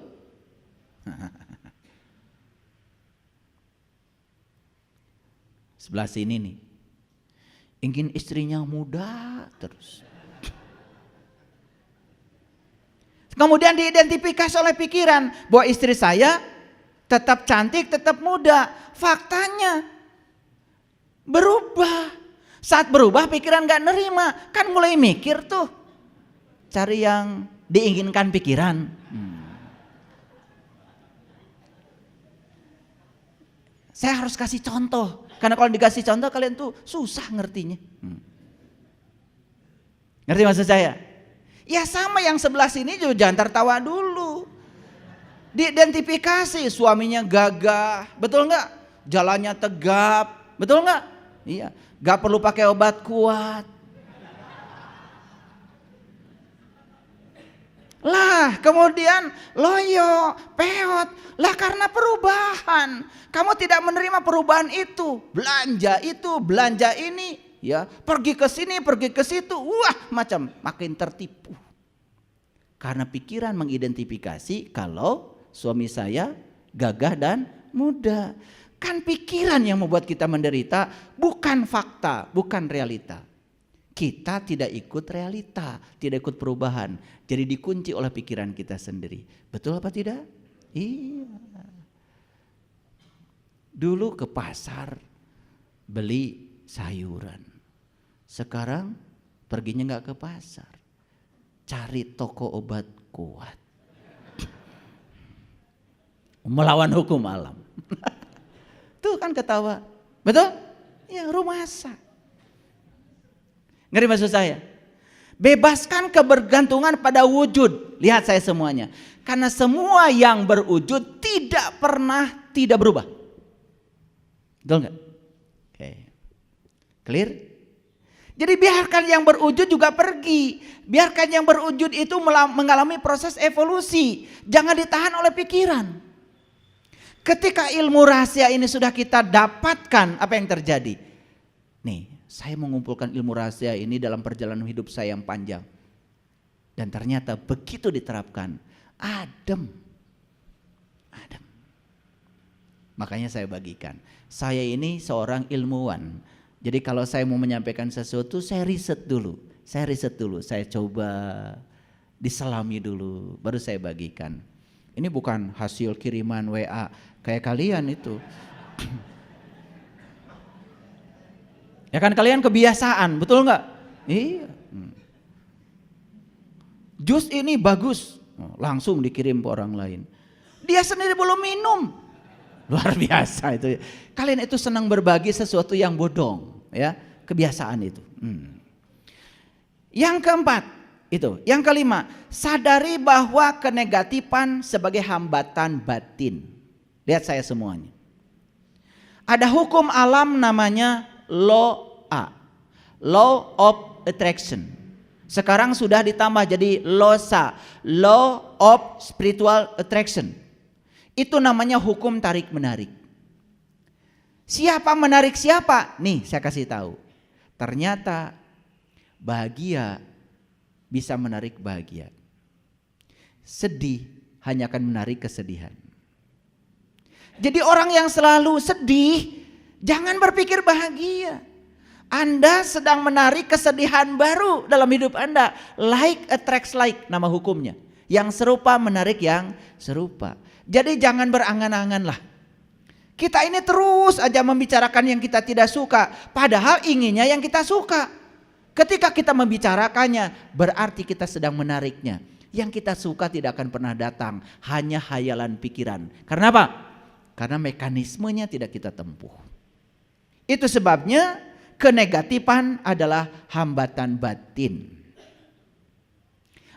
S2: Sebelah sini nih. Ingin istrinya muda terus. Kemudian diidentifikasi oleh pikiran bahwa istri saya tetap cantik, tetap muda. Faktanya berubah. Saat berubah pikiran gak nerima. Kan mulai mikir tuh. Cari yang diinginkan pikiran. Saya harus kasih contoh. Karena kalau dikasih contoh kalian tuh susah ngertinya. Ngerti maksud saya? Ya sama yang sebelah sini juga jangan tertawa dulu. Diidentifikasi suaminya gagah. Betul nggak? Jalannya tegap. Betul nggak? Iya. Gak perlu pakai obat kuat. Lah kemudian loyo, peot. Lah karena perubahan. Kamu tidak menerima perubahan itu. Belanja itu, belanja ini. Ya, pergi ke sini, pergi ke situ. Wah macam makin tertipu. Karena pikiran mengidentifikasi kalau suami saya gagah dan muda. Kan pikiran yang membuat kita menderita. Bukan fakta, bukan realita. Kita tidak ikut realita, tidak ikut perubahan. Jadi dikunci oleh pikiran kita sendiri. Betul apa tidak? Iya. Dulu ke pasar beli sayuran. Sekarang perginya nggak ke pasar. Cari toko obat kuat. Melawan hukum alam. Tuh kan ketawa. Betul? Ya, rumasa. Ngerti maksud saya? Bebaskan kebergantungan pada wujud. Lihat saya semuanya. Karena semua yang berwujud tidak pernah tidak berubah. Betul nggak? Oke. Clear? Jadi biarkan yang berwujud juga pergi. Biarkan yang berwujud itu mengalami proses evolusi. Jangan ditahan oleh pikiran. Ketika ilmu rahasia ini sudah kita dapatkan, apa yang terjadi? Nih, saya mengumpulkan ilmu rahasia ini dalam perjalanan hidup saya yang panjang. Dan ternyata begitu diterapkan, adem. Adem. Makanya saya bagikan. Saya ini seorang ilmuwan. Jadi kalau saya mau menyampaikan sesuatu, saya riset dulu. Saya coba diselami dulu, baru saya bagikan. Ini bukan hasil kiriman WA kayak kalian itu. Ya kan kalian kebiasaan, betul nggak? Iya. Jus ini bagus, langsung dikirim ke orang lain. Dia sendiri belum minum. Luar biasa itu. Kalian itu senang berbagi sesuatu yang bodong, ya, kebiasaan itu. Yang keempat, itu. Yang kelima, sadari bahwa kenegatifan sebagai hambatan batin. Lihat saya semuanya. Ada hukum alam namanya law of attraction. Sekarang sudah ditambah jadi LOSA, law of spiritual attraction. Itu namanya hukum tarik menarik. Siapa menarik siapa? Nih saya kasih tahu. Ternyata bahagia bisa menarik bahagia. Sedih hanya akan menarik kesedihan. Jadi orang yang selalu sedih, jangan berpikir bahagia. Anda sedang menarik kesedihan baru dalam hidup Anda. Like attracts like, nama hukumnya. Yang serupa menarik yang serupa. Jadi jangan berangan-angan lah. Kita ini terus aja membicarakan yang kita tidak suka. Padahal inginnya yang kita suka. Ketika kita membicarakannya, berarti kita sedang menariknya. Yang kita suka tidak akan pernah datang. Hanya hayalan pikiran. Karena apa? Karena mekanismenya tidak kita tempuh. Itu sebabnya kenegatifan adalah hambatan batin.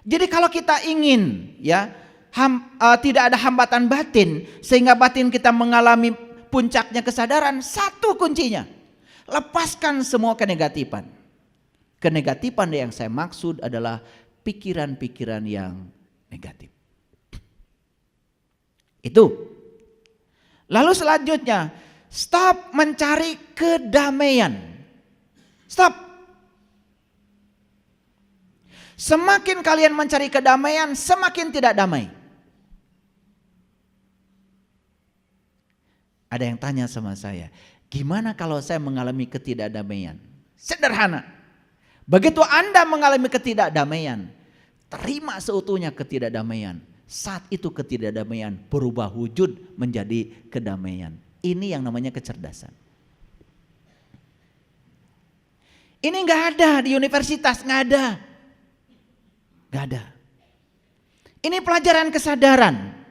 S2: Jadi kalau kita ingin ya tidak ada hambatan batin sehingga batin kita mengalami puncaknya kesadaran, satu kuncinya, lepaskan semua kenegatifan. Kenegatifan yang saya maksud adalah pikiran-pikiran yang negatif. Itu. Lalu selanjutnya, stop mencari kedamaian. Stop. Semakin kalian mencari kedamaian, semakin tidak damai. Ada yang tanya sama saya, gimana kalau saya mengalami ketidakdamaian? Sederhana. Begitu Anda mengalami ketidakdamaian, terima seutuhnya ketidakdamaian. Saat itu ketidakdamaian berubah wujud menjadi kedamaian. Ini yang namanya kecerdasan. Ini nggak ada di universitas, nggak ada. Nggak ada. Ini pelajaran kesadaran.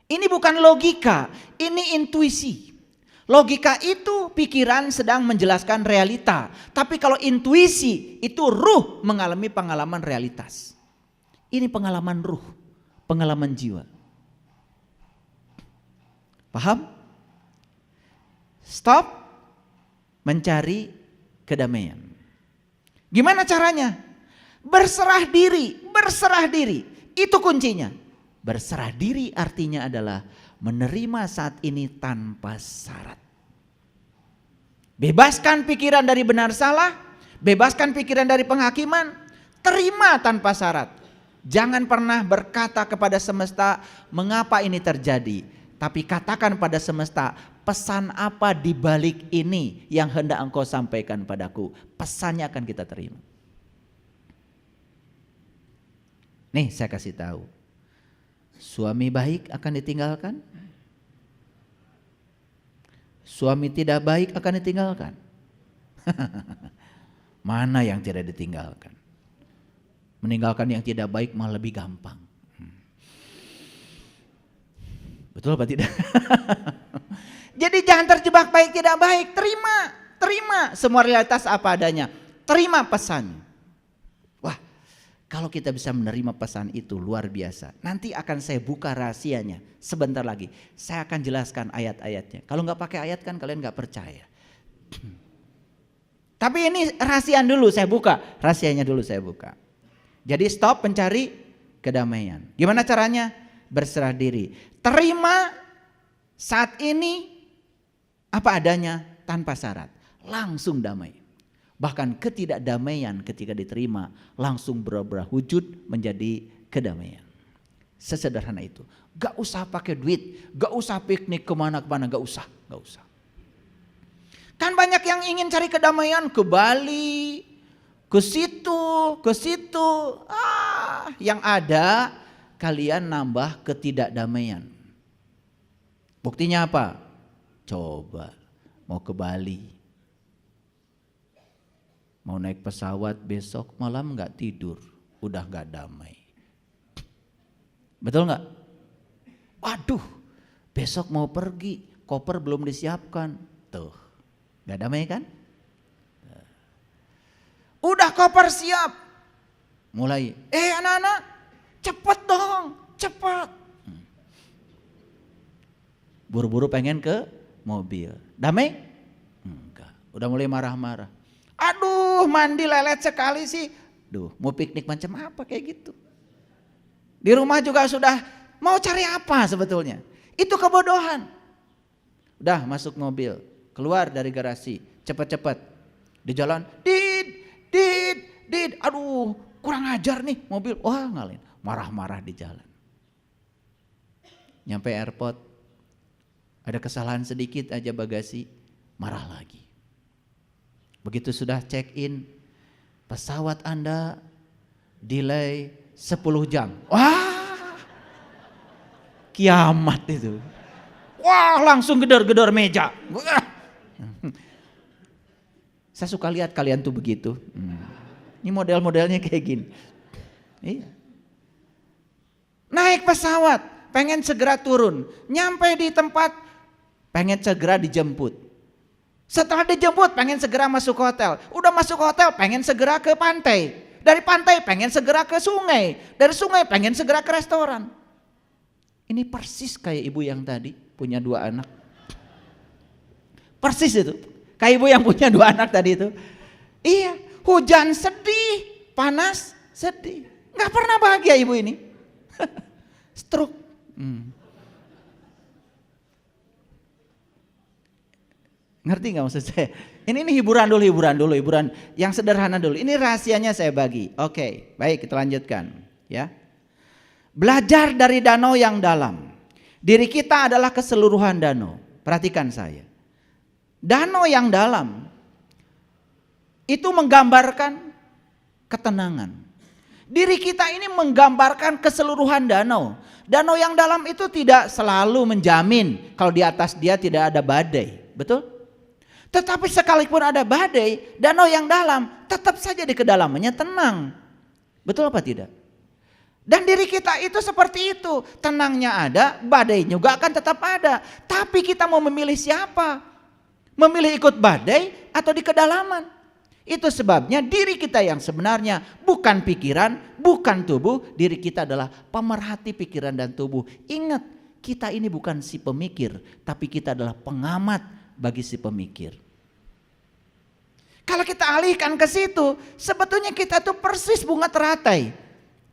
S2: Ini bukan logika, ini intuisi. Logika itu pikiran sedang menjelaskan realita. Tapi kalau intuisi itu ruh mengalami pengalaman realitas. Ini pengalaman ruh, pengalaman jiwa. Paham? Stop mencari kedamaian. Gimana caranya? Berserah diri, berserah diri. Itu kuncinya. Berserah diri artinya adalah menerima saat ini tanpa syarat. Bebaskan pikiran dari benar salah, bebaskan pikiran dari penghakiman, terima tanpa syarat. Jangan pernah berkata kepada semesta, mengapa ini terjadi? Tapi katakan pada semesta, pesan apa di balik ini yang hendak engkau sampaikan padaku? Pesannya akan kita terima. Nih saya kasih tahu. Suami baik akan ditinggalkan. Suami tidak baik akan ditinggalkan. Mana yang tidak ditinggalkan? Meninggalkan yang tidak baik malah lebih gampang. Betul apa tidak? Jadi jangan terjebak baik tidak baik, terima semua realitas apa adanya, terima pesannya. Wah, kalau kita bisa menerima pesan itu luar biasa. Nanti akan saya buka rahasianya sebentar lagi. Saya akan jelaskan ayat-ayatnya. Kalau nggak pakai ayat kan kalian nggak percaya. Tapi ini rahasia dulu saya buka, rahasianya dulu saya buka. Jadi stop mencari kedamaian. Gimana caranya? Berserah diri. Terima saat ini apa adanya tanpa syarat. Langsung damai. Bahkan ketidakdamaian ketika diterima langsung berubah wujud menjadi kedamaian. Sesederhana itu. Gak usah pakai duit, gak usah piknik kemana-kemana, gak usah. Kan banyak yang ingin cari kedamaian ke Bali, ke situ. Yang ada kalian nambah ketidakdamaian. Buktinya apa? Coba mau ke Bali, mau naik pesawat besok malam nggak tidur, udah nggak damai. Betul nggak? Waduh, besok mau pergi, koper belum disiapkan, tuh nggak damai kan? Udah koper siap, mulai, anak-anak, cepet dong, cepet. Buru-buru pengen ke mobil. Damai? Enggak. Udah mulai marah-marah. Aduh, mandi lelet sekali sih. Duh, mau piknik macam apa kayak gitu. Di rumah juga sudah mau cari apa sebetulnya. Itu kebodohan. Udah masuk mobil, keluar dari garasi, cepet-cepet. Di jalan, dit. Aduh, kurang ajar nih mobil. Wah, ngalin. Marah-marah di jalan. Nyampe airport, ada kesalahan sedikit aja bagasi, marah lagi. Begitu sudah check in, pesawat Anda delay 10 jam. Wah, kiamat itu. Wah, langsung gedor-gedor meja. Saya suka lihat kalian tuh begitu. Ini model-modelnya kayak gini. Iya. Naik pesawat, pengen segera turun. Nyampe di tempat, pengen segera dijemput. Setelah dijemput pengen segera masuk hotel. Udah masuk hotel pengen segera ke pantai. Dari pantai pengen segera ke sungai. Dari sungai pengen segera ke restoran. Ini persis kayak ibu yang tadi punya 2 anak. Persis itu. Kayak ibu yang punya 2 anak tadi itu. Iya, hujan sedih, panas sedih. Gak pernah bahagia ibu ini. Stroke. Ngerti gak maksud saya? Ini hiburan dulu, hiburan yang sederhana dulu. Ini rahasianya saya bagi. Oke, baik kita lanjutkan ya. Belajar dari danau yang dalam. Diri kita adalah keseluruhan danau. Perhatikan saya. Danau yang dalam itu menggambarkan ketenangan. Diri kita ini menggambarkan keseluruhan danau. Danau yang dalam itu tidak selalu menjamin kalau di atas dia tidak ada badai. Betul? Tetapi sekalipun ada badai, danau yang dalam tetap saja di kedalamannya tenang. Betul apa tidak? Dan diri kita itu seperti itu. Tenangnya ada, badai juga akan tetap ada. Tapi kita mau memilih siapa? Memilih ikut badai atau di kedalaman? Itu sebabnya diri kita yang sebenarnya bukan pikiran, bukan tubuh. Diri kita adalah pemerhati pikiran dan tubuh. Ingat, kita ini bukan si pemikir, tapi kita adalah pengamat bagi si pemikir. Kalau kita alihkan ke situ, sebetulnya kita tuh persis bunga teratai.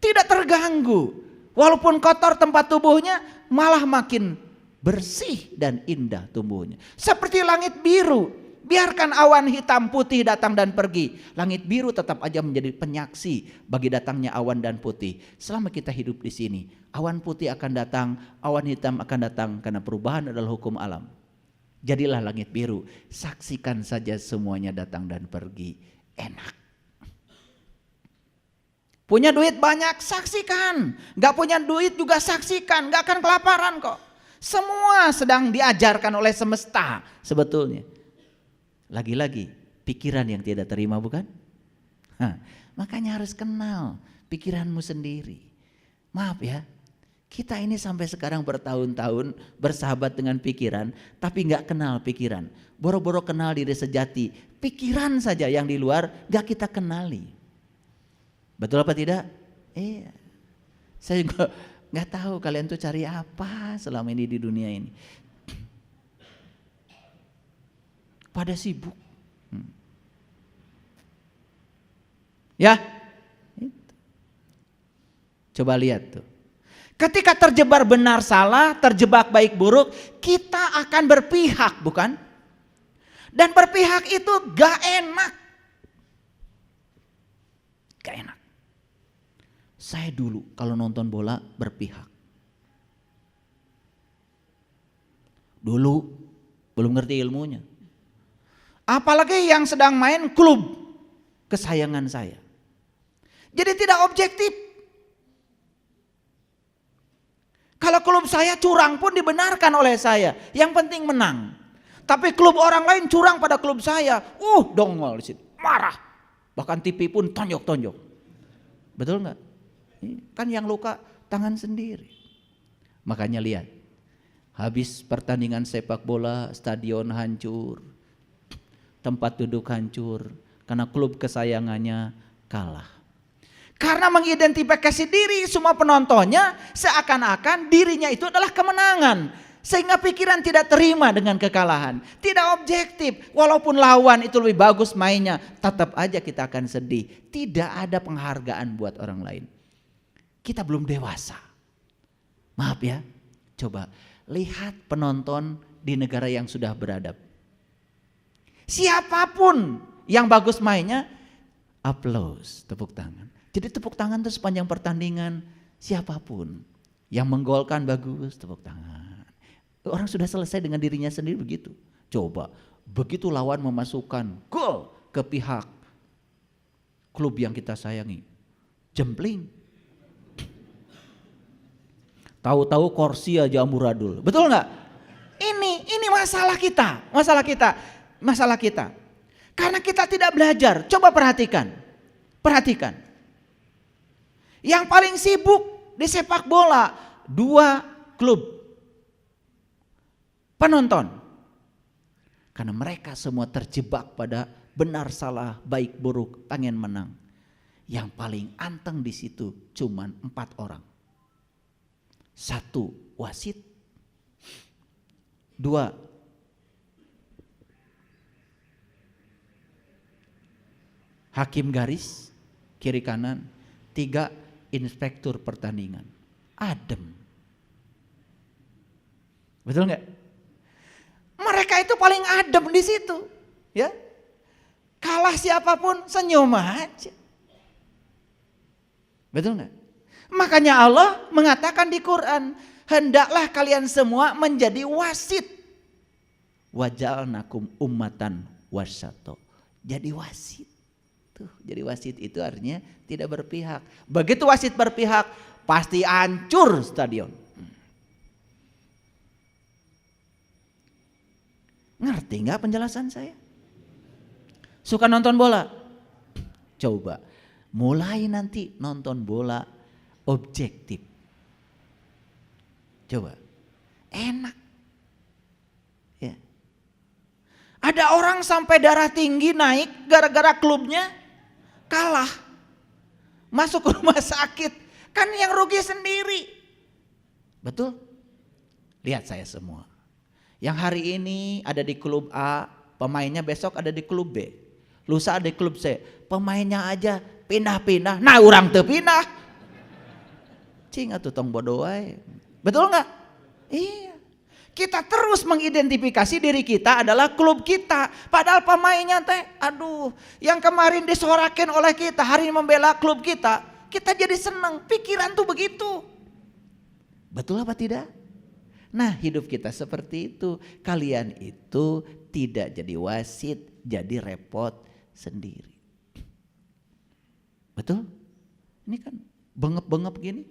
S2: Tidak terganggu. Walaupun kotor tempat tubuhnya, malah makin bersih dan indah tumbuhnya. Seperti langit biru. Biarkan awan hitam putih datang dan pergi. Langit biru tetap aja menjadi penyaksi bagi datangnya awan dan putih. Selama kita hidup di sini, awan putih akan datang, awan hitam akan datang karena perubahan adalah hukum alam. Jadilah langit biru, saksikan saja semuanya datang dan pergi, enak. Punya duit banyak, saksikan. Gak punya duit juga saksikan, gak akan kelaparan kok. Semua sedang diajarkan oleh semesta sebetulnya. Lagi-lagi pikiran yang tidak terima bukan? Makanya harus kenal pikiranmu sendiri. Maaf ya, Kita ini sampai sekarang bertahun-tahun bersahabat dengan pikiran, tapi nggak kenal pikiran. Boro-boro kenal diri sejati, pikiran saja yang di luar nggak kita kenali. Betul apa tidak? Iya. Saya juga nggak tahu kalian tuh cari apa selama ini di dunia ini. Pada sibuk. Ya, coba lihat tuh. Ketika terjebak benar salah, terjebak baik buruk, kita akan berpihak, bukan? Dan berpihak itu gak enak. Gak enak. Saya dulu kalau nonton bola berpihak. Dulu belum ngerti ilmunya. Apalagi yang sedang main klub kesayangan saya. Jadi tidak objektif. Kalau klub saya curang pun dibenarkan oleh saya. Yang penting menang. Tapi klub orang lain curang pada klub saya. Dongol di situ. Marah. Bahkan TV pun tonjok-tonjok. Betul nggak? Kan yang luka tangan sendiri. Makanya lihat. Habis pertandingan sepak bola, stadion hancur. Tempat duduk hancur. Karena klub kesayangannya kalah. Karena mengidentifikasi diri semua penontonnya seakan-akan dirinya itu adalah kemenangan. Sehingga pikiran tidak terima dengan kekalahan. Tidak objektif. Walaupun lawan itu lebih bagus mainnya, tetap aja kita akan sedih. Tidak ada penghargaan buat orang lain. Kita belum dewasa. Maaf ya. Coba lihat penonton di negara yang sudah beradab. Siapapun yang bagus mainnya, aplaus, tepuk tangan. Jadi tepuk tangan itu sepanjang pertandingan, siapapun yang menggolkan bagus, tepuk tangan. Orang sudah selesai dengan dirinya sendiri begitu. Coba, begitu lawan memasukkan gol ke pihak klub yang kita sayangi, jempling. Tahu-tahu kursi aja amburadul, betul nggak? Ini masalah kita, masalah kita. Karena kita tidak belajar. Coba perhatikan. Yang paling sibuk di sepak bola 2 klub penonton. Karena mereka semua terjebak pada benar salah, baik buruk, pengen menang. Yang paling anteng di situ cuman 4 orang. 1 wasit, 2 hakim garis kiri kanan, 3 inspektur pertandingan. Adem. Betul nggak? Mereka itu paling adem di situ, ya. Kalah siapapun senyum aja. Betul nggak? Makanya Allah mengatakan di Quran, hendaklah kalian semua menjadi wasit. Waja'alnakum ummatan wasato. Jadi wasit. Jadi wasit itu artinya tidak berpihak. Begitu wasit berpihak, pasti hancur stadion. Ngerti nggak penjelasan saya? Suka nonton bola? Coba mulai nanti nonton bola objektif. Coba, enak. Ya. Ada orang sampai darah tinggi naik gara-gara klubnya kalah, masuk ke rumah sakit, kan yang rugi sendiri. Betul? Lihat saya semua. Yang hari ini ada di klub A, pemainnya besok ada di klub B, lusa ada di klub C, pemainnya aja pindah-pindah. Nah, orang teu pindah. Cing atuh tong bodoh wae. Betul nggak? Iya. Kita terus mengidentifikasi diri kita adalah klub kita. Padahal pemainnya yang kemarin disorakin oleh kita, hari ini membela klub kita. Kita jadi senang, pikiran tuh begitu. Betul apa tidak? Nah, hidup kita seperti itu. Kalian itu tidak jadi wasit, jadi repot sendiri. Betul? Ini kan bengep-bengep gini.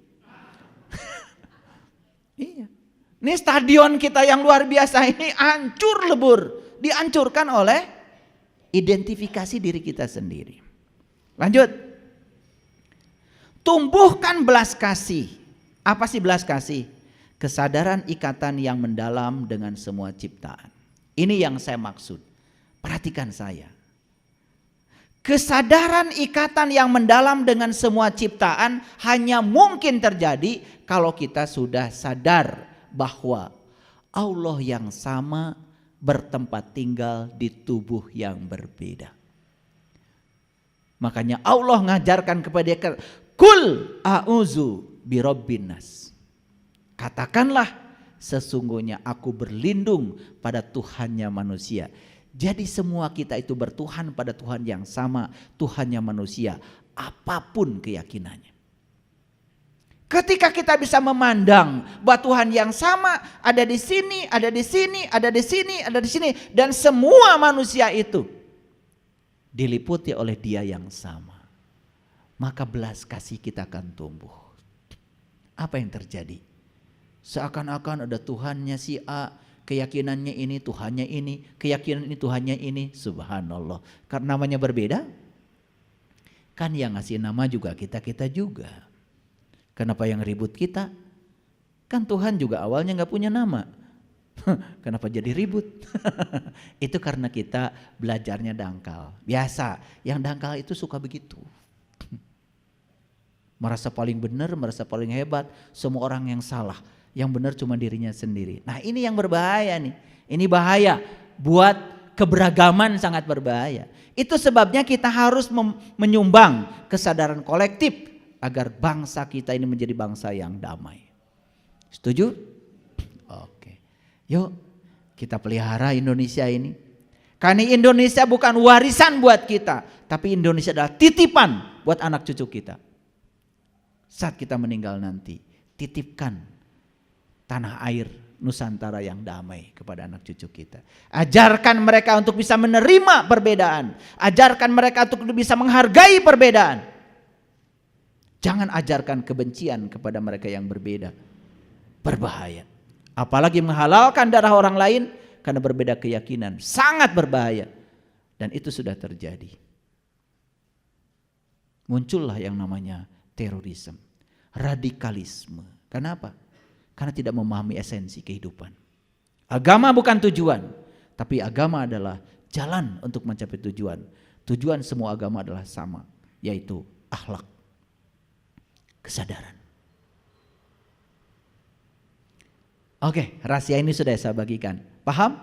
S2: Iya. Ini stadion kita yang luar biasa ini hancur lebur. Dihancurkan oleh identifikasi diri kita sendiri. Lanjut. Tumbuhkan belas kasih Apa sih belas kasih? Kesadaran ikatan yang mendalam dengan semua ciptaan. Ini yang saya maksud. Perhatikan saya. Kesadaran ikatan yang mendalam dengan semua ciptaan hanya mungkin terjadi kalau kita sudah sadar bahwa Allah yang sama bertempat tinggal di tubuh yang berbeda. Makanya Allah ngajarkan kepada dia, kul a'udzu birabbin nas. Katakanlah sesungguhnya aku berlindung pada Tuhannya manusia. Jadi semua kita itu bertuhan pada Tuhan yang sama, Tuhannya manusia, apapun keyakinannya. Ketika kita bisa memandang bahwa Tuhan yang sama ada di sini, ada di sini, ada di sini, ada di sini, dan semua manusia itu diliputi oleh Dia yang sama, maka belas kasih kita akan tumbuh. Apa yang terjadi? Seakan-akan ada Tuhannya si A, keyakinannya ini, Tuhannya ini, keyakinan ini, Tuhannya ini. Subhanallah. Karena namanya berbeda, kan yang ngasih nama juga kita juga. Kenapa yang ribut kita? Kan Tuhan juga awalnya gak punya nama. Kenapa jadi ribut? Itu karena kita belajarnya dangkal. Biasa, yang dangkal itu suka begitu. Merasa paling benar, merasa paling hebat, semua orang yang salah. Yang benar cuma dirinya sendiri. Nah ini yang berbahaya nih. Ini bahaya buat keberagaman, sangat berbahaya. Itu sebabnya kita harus menyumbang kesadaran kolektif agar bangsa kita ini menjadi bangsa yang damai. Setuju? Oke. Yuk kita pelihara Indonesia ini. Karena Indonesia bukan warisan buat kita, tapi Indonesia adalah titipan buat anak cucu kita. Saat kita meninggal nanti, titipkan tanah air Nusantara yang damai kepada anak cucu kita. Ajarkan mereka untuk bisa menerima perbedaan. Ajarkan mereka untuk bisa menghargai perbedaan. Jangan ajarkan kebencian kepada mereka yang berbeda. Berbahaya. Apalagi menghalalkan darah orang lain karena berbeda keyakinan. Sangat berbahaya. Dan itu sudah terjadi. Muncullah yang namanya terorisme, radikalisme. Kenapa? Karena tidak memahami esensi kehidupan. Agama bukan tujuan, tapi agama adalah jalan untuk mencapai tujuan. Tujuan semua agama adalah sama, yaitu akhlak, kesadaran. Oke, rahasia ini sudah saya bagikan. Paham?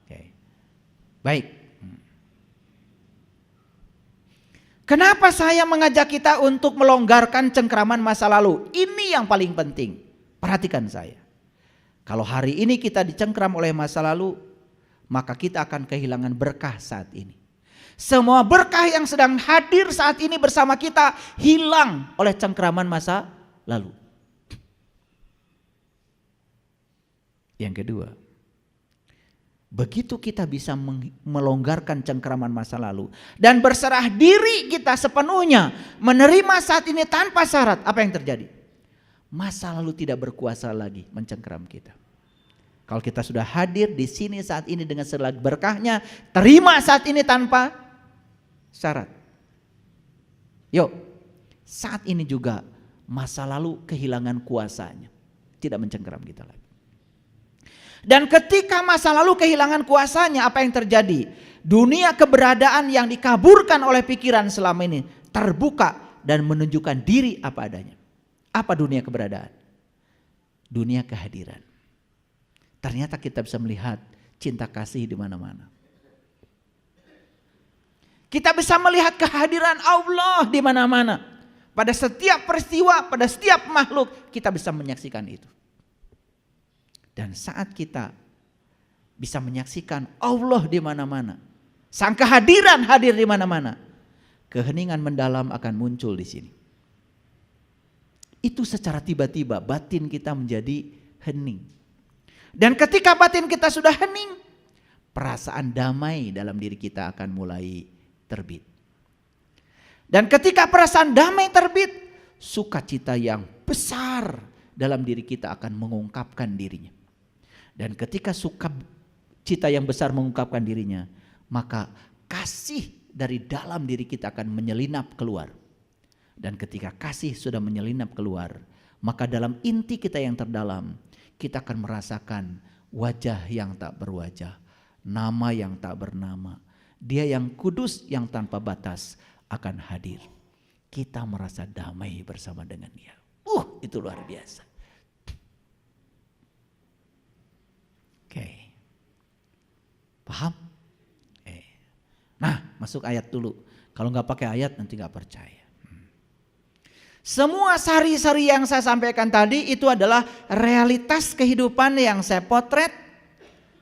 S2: Oke. Baik. Kenapa saya mengajak kita untuk melonggarkan cengkraman masa lalu? Ini yang paling penting. Perhatikan saya. Kalau hari ini kita dicengkram oleh masa lalu, maka kita akan kehilangan berkah saat ini. Semua berkah yang sedang hadir saat ini bersama kita hilang oleh cengkraman masa lalu. Yang kedua, begitu kita bisa melonggarkan cengkraman masa lalu dan berserah diri kita sepenuhnya menerima saat ini tanpa syarat, apa yang terjadi? Masa lalu tidak berkuasa lagi mencengkram kita. Kalau kita sudah hadir di sini saat ini dengan segala berkahnya, terima saat ini tanpa syarat. Yuk, saat ini juga masa lalu kehilangan kuasanya, tidak mencengkram kita lagi. Dan ketika masa lalu kehilangan kuasanya, apa yang terjadi? Dunia keberadaan yang dikaburkan oleh pikiran selama ini terbuka dan menunjukkan diri apa adanya. Apa dunia keberadaan? Dunia kehadiran. Ternyata kita bisa melihat cinta kasih di mana-mana. Kita bisa melihat kehadiran Allah di mana-mana. Pada setiap peristiwa, pada setiap makhluk, kita bisa menyaksikan itu. Dan saat kita bisa menyaksikan Allah di mana-mana, sang kehadiran hadir di mana-mana, keheningan mendalam akan muncul di sini. Itu secara tiba-tiba batin kita menjadi hening. Dan ketika batin kita sudah hening, perasaan damai dalam diri kita akan mulai terbit. Dan ketika perasaan damai terbit, sukacita yang besar dalam diri kita akan mengungkapkan dirinya. Dan ketika sukacita yang besar mengungkapkan dirinya, maka kasih dari dalam diri kita akan menyelinap keluar. Dan ketika kasih sudah menyelinap keluar, maka dalam inti kita yang terdalam, kita akan merasakan wajah yang tak berwajah, nama yang tak bernama. Dia yang kudus, yang tanpa batas akan hadir. Kita merasa damai bersama dengan Dia. Itu luar biasa. Oke. Paham? Nah, masuk ayat dulu. Kalau nggak pakai ayat nanti nggak percaya. Semua sari-sari yang saya sampaikan tadi itu adalah realitas kehidupan yang saya potret,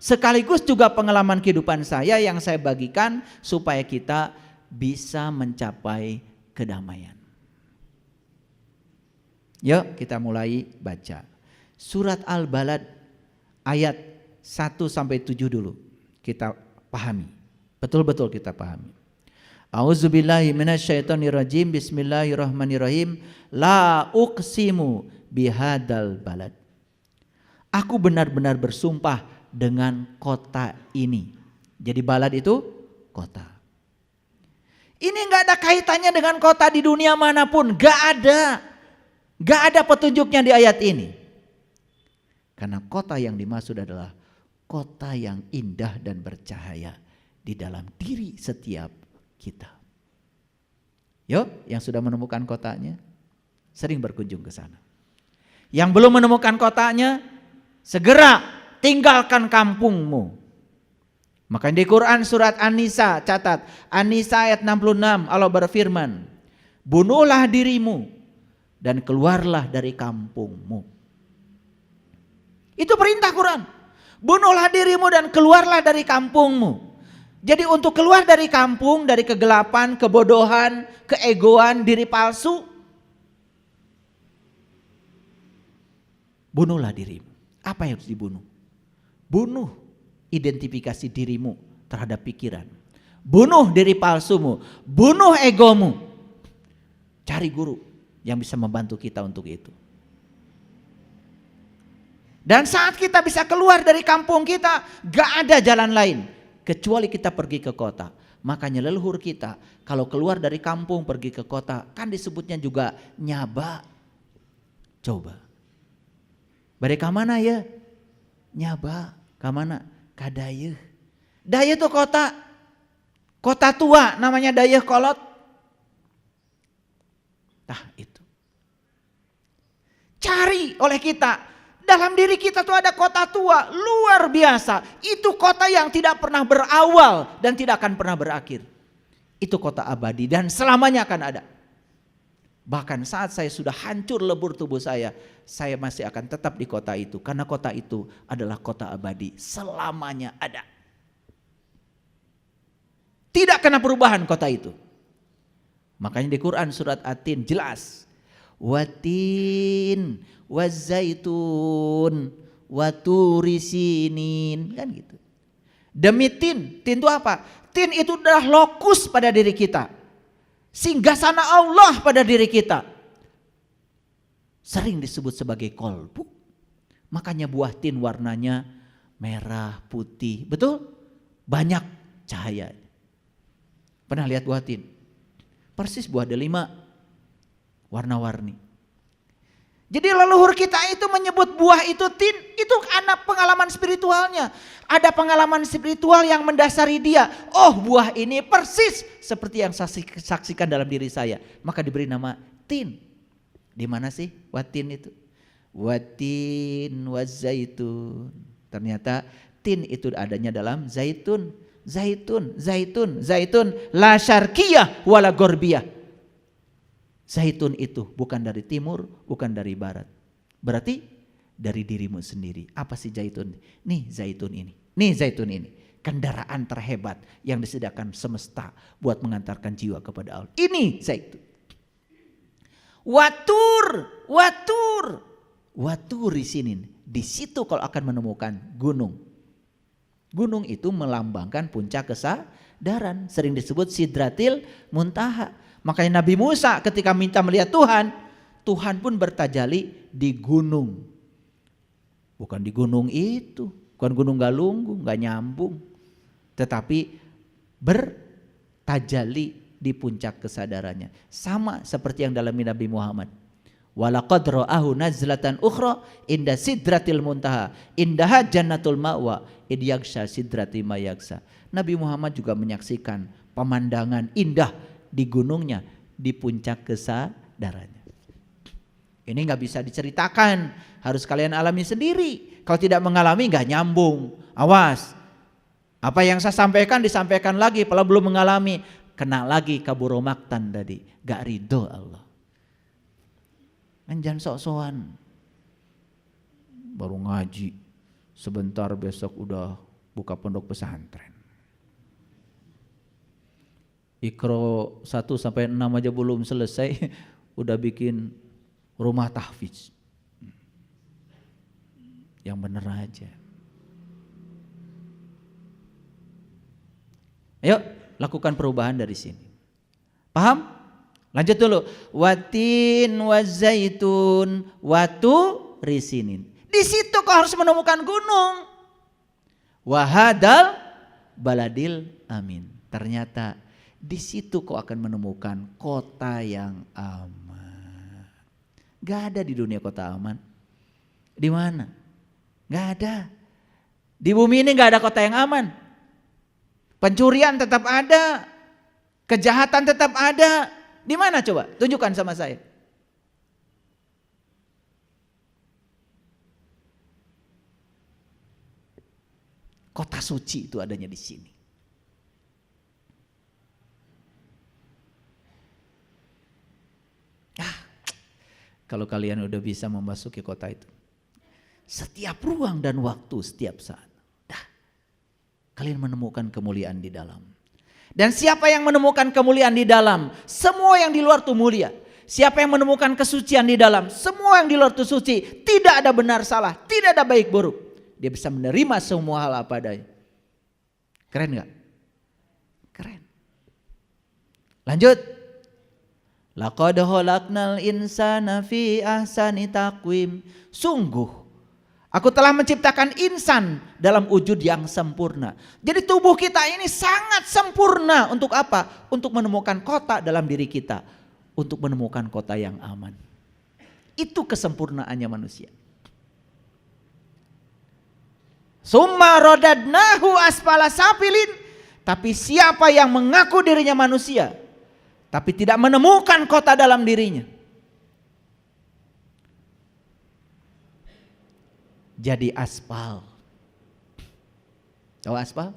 S2: sekaligus juga pengalaman kehidupan saya yang saya bagikan supaya kita bisa mencapai kedamaian. Yuk kita mulai baca. Surat Al-Balad ayat 1-7 dulu. Kita pahami. Betul-betul kita pahami. A'udzubillahi minasyaitonirrajim. Bismillahirrahmanirrahim. La uqsimu bihadal balad. Aku benar-benar bersumpah dengan kota ini. Jadi balad itu kota. Ini nggak ada kaitannya dengan kota di dunia manapun, nggak ada. Nggak ada petunjuknya di ayat ini. Karena kota yang dimaksud adalah kota yang indah dan bercahaya di dalam diri setiap kita. Yuk, yang sudah menemukan kotanya, sering berkunjung ke sana. Yang belum menemukan kotanya, segera tinggalkan kampungmu. Makanya di Quran surat An-Nisa, catat An-Nisa ayat 66, Allah berfirman, bunuhlah dirimu dan keluarlah dari kampungmu. Itu perintah Quran. Bunuhlah dirimu dan keluarlah dari kampungmu. Jadi untuk keluar dari kampung, dari kegelapan, kebodohan, keegoan, diri palsu, bunuhlah dirimu. Apa yang harus dibunuh? Bunuh identifikasi dirimu terhadap pikiran. Bunuh diri palsumu, bunuh egomu. Cari guru yang bisa membantu kita untuk itu. Dan saat kita bisa keluar dari kampung kita, gak ada jalan lain kecuali kita pergi ke kota. Makanya leluhur kita kalau keluar dari kampung pergi ke kota, kan disebutnya juga nyaba. Coba. Bari ka mana ya? Nyaba. Ka mana? Ka Dayeuh. Dayeuh itu kota. Kota tua namanya Dayeuh Kolot. Nah itu. Cari oleh kita. Dalam diri kita tuh ada kota tua, luar biasa. Itu kota yang tidak pernah berawal dan tidak akan pernah berakhir. Itu kota abadi dan selamanya akan ada. Bahkan saat saya sudah hancur lebur tubuh saya masih akan tetap di kota itu. Karena kota itu adalah kota abadi, selamanya ada. Tidak kena perubahan kota itu. Makanya di Quran surat At-Tin jelas. Watin wazaitun waturisinin, kan gitu. Demi tin itu apa? Tin itu adalah lokus pada diri kita, singgasana Allah pada diri kita. Sering disebut sebagai kolbu. Makanya buah tin warnanya merah, putih, betul? Banyak cahaya. Pernah lihat buah tin? Persis buah delima, warna-warni. Jadi leluhur kita itu menyebut buah itu tin, itu anak pengalaman spiritualnya. Ada pengalaman spiritual yang mendasari dia. Oh, buah ini persis seperti yang saya saksikan dalam diri saya. Maka diberi nama tin. Di mana sih watin itu? Watin wazaitun. Ternyata tin itu adanya dalam zaitun. Zaitun la syarqiyah wala gorbiyah. Zaitun itu bukan dari timur, bukan dari barat. Berarti dari dirimu sendiri. Apa sih zaitun? Nih zaitun ini. Nih zaitun ini. Kendaraan terhebat yang disediakan semesta buat mengantarkan jiwa kepada Allah. Ini zaitun. Watur di sini. Di situ kalau akan menemukan gunung. Gunung itu melambangkan puncak kesadaran. Sering disebut Sidratil Muntaha. Makanya Nabi Musa ketika minta melihat Tuhan, Tuhan pun bertajali di gunung. Bukan di gunung itu, bukan gunung Galunggung, gak nyambung. Tetapi bertajali di puncak kesadarannya. Sama seperti yang dalam Nabi Muhammad. Walaqad ra'ahu nazlatan ukhra inda sidratil muntaha indaha jannatul ma'wa id yaghsha sidrati ma yaghsha. Nabi Muhammad juga menyaksikan pemandangan indah di gunungnya, di puncak kesadarannya. Ini nggak bisa diceritakan, harus kalian alami sendiri. Kalau tidak mengalami nggak nyambung. Awas, apa yang saya sampaikan disampaikan lagi, kalau belum mengalami kena lagi kaburomaktan tadi, gak ridho Allah. Jangan sok-sokan, baru ngaji sebentar besok udah buka pondok pesantren. Iqra 1-6 aja belum selesai udah bikin rumah tahfiz. Yang bener aja. Ayo lakukan perubahan dari sini. Paham? Lanjut dulu. Watin wazaitun watu risinin. Di situ kau harus menemukan gunung. Wahadal baladil amin. Ternyata di situ kau akan menemukan kota yang aman. Gak ada di dunia kota aman. Di mana? Gak ada. Di bumi ini gak ada kota yang aman. Pencurian tetap ada. Kejahatan tetap ada. Di mana coba? Tunjukkan sama saya. Kota suci itu adanya di sini. Kalau kalian udah bisa memasuki kota itu, setiap ruang dan waktu, setiap saat, kalian menemukan kemuliaan di dalam. Dan siapa yang menemukan kemuliaan di dalam, semua yang di luar itu mulia. Siapa yang menemukan kesucian di dalam, semua yang di luar itu suci. Tidak ada benar salah, tidak ada baik buruk. Dia bisa menerima semua hal apa adanya. Keren gak? Keren. Lanjut. Laqad khalaqnal insana fi ahsani taqwim. Sungguh aku telah menciptakan insan dalam wujud yang sempurna. Jadi tubuh kita ini sangat sempurna untuk apa? Untuk menemukan kota dalam diri kita. Untuk menemukan kota yang aman. Itu kesempurnaannya manusia. Summa rodadnahu asfala safilin. Tapi siapa yang mengaku dirinya manusia, tapi tidak menemukan kota dalam dirinya, jadi aspal. Tahu aspal?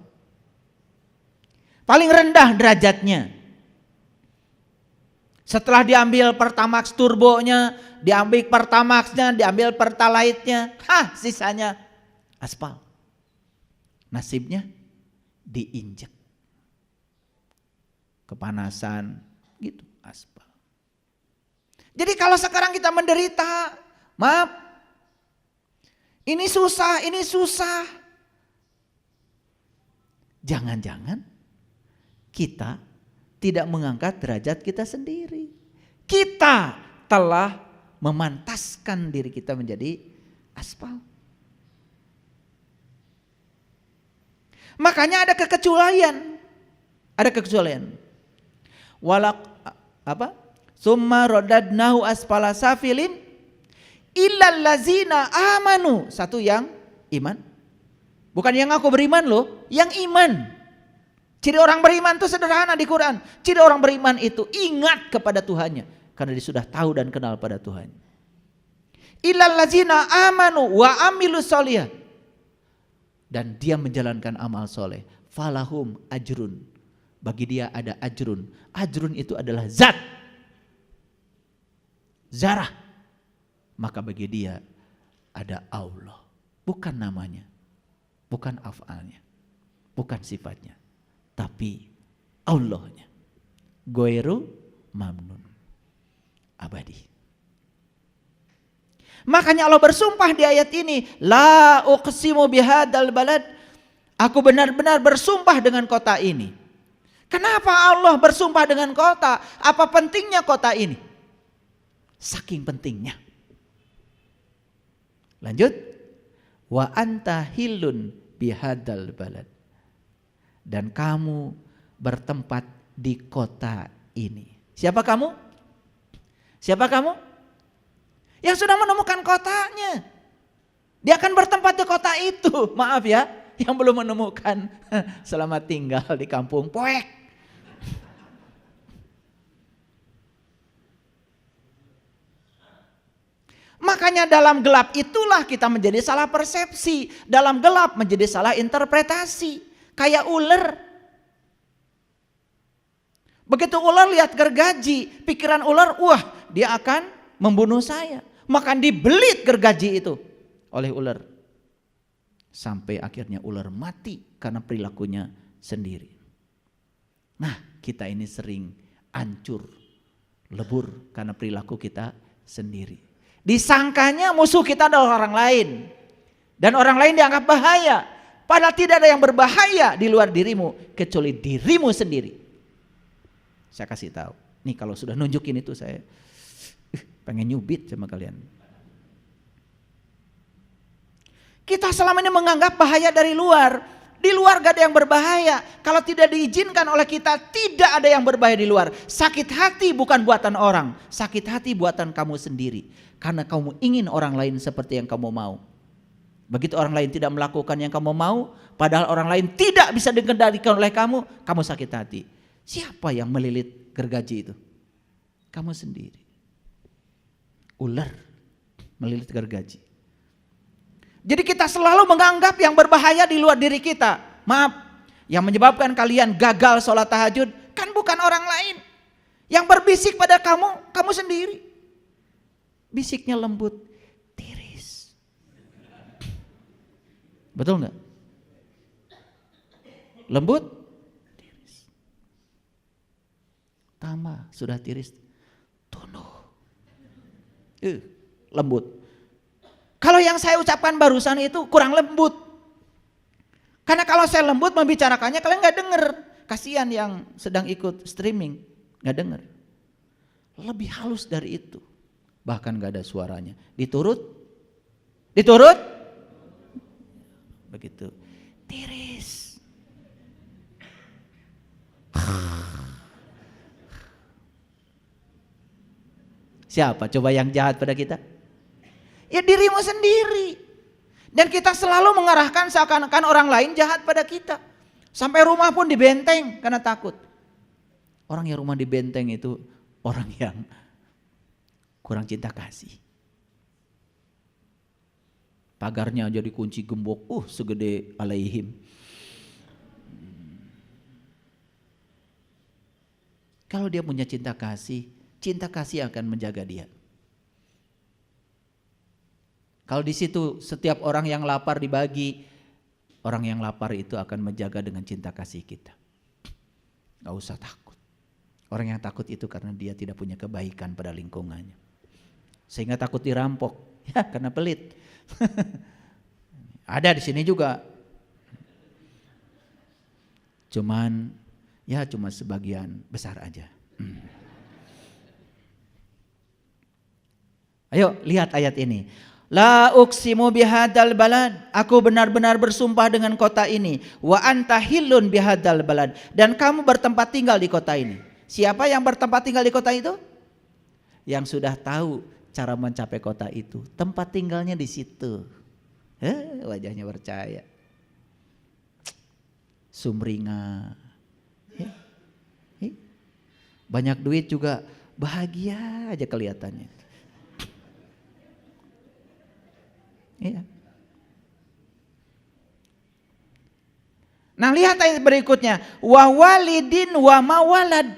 S2: Paling rendah derajatnya. Setelah diambil Pertamax turbonya, diambil Pertamaxnya, diambil Pertalite-nya, sisanya aspal. Nasibnya diinjek. Kepanasan, gitu, aspal. Jadi kalau sekarang kita menderita, maaf, ini susah, ini susah. Jangan-jangan kita tidak mengangkat derajat kita sendiri. Kita telah memantaskan diri kita menjadi aspal. Makanya ada kekecualian. Ada kekecualian. Summa rodadnahu asfala safilin illal lazina amanu. Satu yang iman. Bukan yang aku beriman loh, yang iman. Ciri orang beriman itu sederhana di Quran. Ciri orang beriman itu ingat kepada Tuhannya, karena dia sudah tahu dan kenal pada Tuhan. Illal lazina amanu wa amilus solihah. Dan dia menjalankan amal soleh. Falahum ajrun. Bagi dia ada ajrun. Ajrun itu adalah zat. Zarah. Maka bagi dia ada Allah. Bukan namanya. Bukan af'alnya. Bukan sifatnya. Tapi Allahnya. Goiru mamnun. Abadi. Makanya Allah bersumpah di ayat ini, la uqsimu bihadzal balad. Aku benar-benar bersumpah dengan kota ini. Kenapa Allah bersumpah dengan kota? Apa pentingnya kota ini? Saking pentingnya. Lanjut. Wa anta hilun bihadzal balad. Dan kamu bertempat di kota ini. Siapa kamu? Siapa kamu? Yang sudah menemukan kotanya. Dia akan bertempat di kota itu. Maaf ya, yang belum menemukan selamat tinggal di kampung poek. Makanya dalam gelap itulah kita menjadi salah persepsi. Dalam gelap menjadi salah interpretasi. Kayak ular. Begitu ular lihat gergaji, pikiran ular, wah dia akan membunuh saya. Maka dibelit gergaji itu oleh ular. Sampai akhirnya ular mati karena perilakunya sendiri. Nah, kita ini sering hancur, lebur karena perilaku kita sendiri. Disangkanya musuh kita adalah orang lain. Dan orang lain dianggap bahaya. Padahal tidak ada yang berbahaya di luar dirimu kecuali dirimu sendiri. Saya kasih tahu. Nih kalau sudah nunjukin itu saya pengen nyubit sama kalian. Kita selama ini menganggap bahaya dari luar. Di luar gak ada yang berbahaya. Kalau tidak diizinkan oleh kita, tidak ada yang berbahaya di luar. Sakit hati bukan buatan orang. Sakit hati buatan kamu sendiri. Karena kamu ingin orang lain seperti yang kamu mau. Begitu orang lain tidak melakukan yang kamu mau, padahal orang lain tidak bisa dikendalikan oleh kamu sakit hati. Siapa yang melilit gergaji itu? Kamu sendiri. Ular melilit gergaji. Jadi kita selalu menganggap yang berbahaya di luar diri kita. Maaf, yang menyebabkan kalian gagal sholat tahajud kan bukan orang lain. Yang berbisik pada kamu, kamu sendiri. Bisiknya lembut, tiris. Betul nggak? Lembut, tiris. Tambah, sudah tiris, tunduk. Lembut. Kalau yang saya ucapkan barusan itu kurang lembut. Karena kalau saya lembut membicarakannya kalian gak denger. Kasihan yang sedang ikut streaming gak denger. Lebih halus dari itu. Bahkan gak ada suaranya. Diturut? Diturut? Begitu. Tiris. Siapa coba yang jahat pada kita? Ya dirimu sendiri. Dan kita selalu mengarahkan seakan-akan orang lain jahat pada kita. Sampai rumah pun dibenteng karena takut. Orang yang rumah dibenteng itu orang yang kurang cinta kasih. Pagarnya aja dikunci gembok, segede alaihim. Kalau dia punya cinta kasih akan menjaga dia. Kalau di situ setiap orang yang lapar dibagi, orang yang lapar itu akan menjaga dengan cinta kasih kita. Gak usah takut. Orang yang takut itu karena dia tidak punya kebaikan pada lingkungannya. Sehingga takut dirampok, ya karena pelit. Ada di sini juga. Cuma sebagian besar aja. Ayo lihat ayat ini. La uqsimu bihadzal balad, aku benar-benar bersumpah dengan kota ini. Wa anta hillun bihadzal balad, dan kamu bertempat tinggal di kota ini. Siapa yang bertempat tinggal di kota itu? Yang sudah tahu cara mencapai kota itu. Tempat tinggalnya di situ. Wajahnya percaya. Sumringah. Banyak duit juga bahagia aja kelihatannya. Iya. Nah lihat ayat berikutnya. Wa walidin wa mawalad.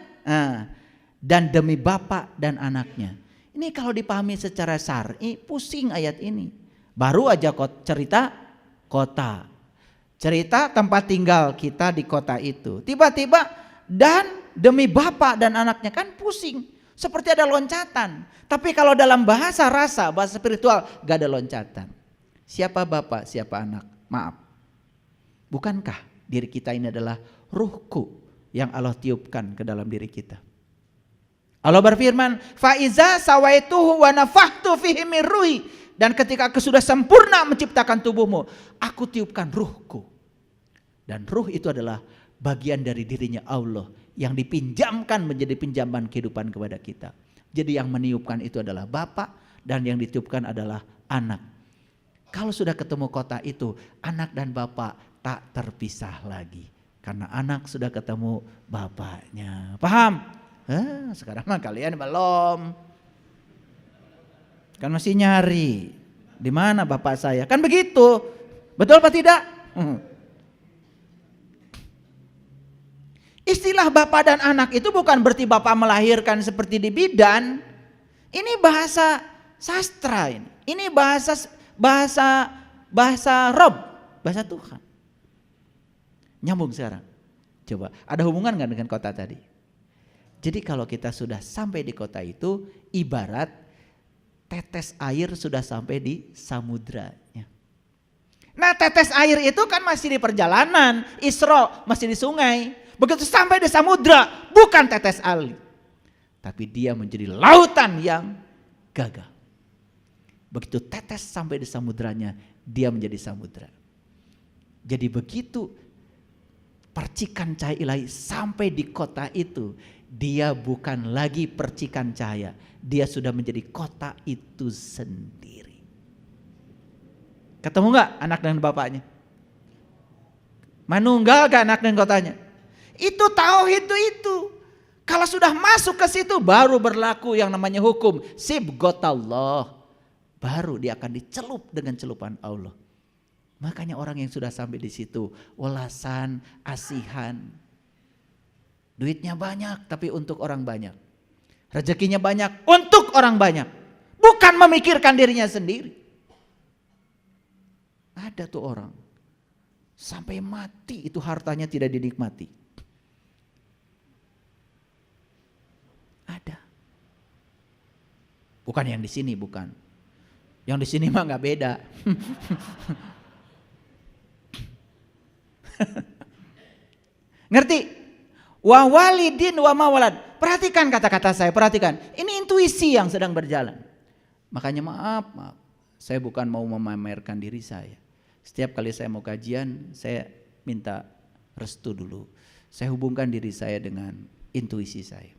S2: Dan demi bapak dan anaknya. Ini kalau dipahami secara syar'i pusing ayat ini. Baru aja cerita kota. Cerita tempat tinggal kita di kota itu. Tiba-tiba dan demi bapak dan anaknya, kan pusing. Seperti ada loncatan. Tapi kalau dalam bahasa rasa, bahasa spiritual gak ada loncatan. Siapa bapak, siapa anak? Maaf. Bukankah diri kita ini adalah ruhku yang Allah tiupkan ke dalam diri kita? Allah berfirman, "Faiza sawaituhu wa nafakhtu fihi min ruhi." Dan ketika aku sudah sempurna menciptakan tubuhmu, aku tiupkan ruhku. Dan ruh itu adalah bagian dari dirinya Allah yang dipinjamkan menjadi pinjaman kehidupan kepada kita. Jadi yang meniupkan itu adalah Bapa, dan yang ditiupkan adalah anak. Kalau sudah ketemu kota itu, anak dan bapak tak terpisah lagi. Karena anak sudah ketemu bapaknya. Paham? Sekarang mah kalian belum. Kan masih nyari. Di mana bapak saya? Kan begitu. Betul apa tidak? Istilah bapak dan anak itu bukan berarti bapak melahirkan seperti di bidan. Ini bahasa sastra ini. Ini bahasa Rob, bahasa Tuhan. Nyambung sekarang. Coba, ada hubungan nggak dengan kota tadi? Jadi kalau kita sudah sampai di kota itu, ibarat tetes air sudah sampai di samudranya. Nah, tetes air itu kan masih di perjalanan, Isra masih di sungai. Begitu sampai di samudra, bukan tetes air, tapi dia menjadi lautan yang gagah. Begitu tetes sampai di samudranya, dia menjadi samudra. Jadi begitu percikan cahaya ilahi sampai di kota itu, dia bukan lagi percikan cahaya, dia sudah menjadi kota itu sendiri. Ketemu gak anak dan bapaknya? Manunggal gak anak dan kotanya? Itu tauhid itu. Kalau sudah masuk ke situ baru berlaku yang namanya hukum sibghatallah. Baru dia akan dicelup dengan celupan Allah. Makanya orang yang sudah sampai di situ welasan, asihan. Duitnya banyak tapi untuk orang banyak. Rezekinya banyak untuk orang banyak. Bukan memikirkan dirinya sendiri. Ada tuh orang sampai mati itu hartanya tidak dinikmati. Ada. Bukan yang di sini, bukan. Yang di sini mah nggak beda. Ngerti? Wa walidin wa mawalad. Perhatikan kata-kata saya, perhatikan. Ini intuisi yang sedang berjalan. Makanya maaf, saya bukan mau memamerkan diri saya. Setiap kali saya mau kajian, saya minta restu dulu. Saya hubungkan diri saya dengan intuisi saya.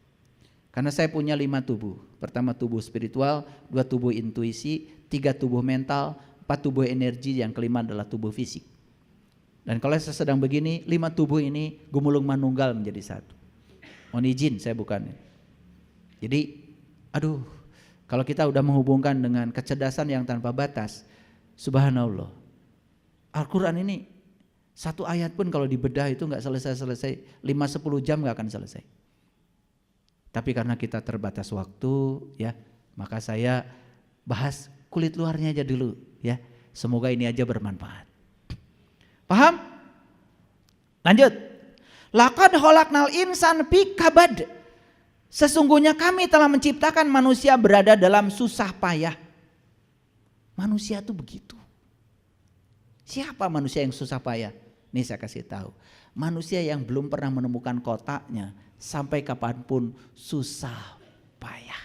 S2: Karena saya punya 5 tubuh. Pertama tubuh spiritual, 2 tubuh intuisi, 3 tubuh mental, 4 tubuh energi, yang kelima adalah tubuh fisik. Dan kalau saya sedang begini, 5 tubuh ini gumulung manunggal menjadi satu. Mohon izin, saya bukan. Jadi, kalau kita udah menghubungkan dengan kecerdasan yang tanpa batas, subhanallah. Al-Quran ini, 1 ayat pun kalau dibedah itu gak selesai-selesai, 5-10 jam gak akan selesai. Tapi karena kita terbatas waktu, ya, maka saya bahas kulit luarnya aja dulu, ya. Semoga ini aja bermanfaat. Paham? Lanjut. Laqad khalaqnal insan fi kabad. Sesungguhnya kami telah menciptakan manusia berada dalam susah payah. Manusia itu begitu. Siapa manusia yang susah payah? Nih saya kasih tahu. Manusia yang belum pernah menemukan kotaknya, sampai kapanpun susah payah.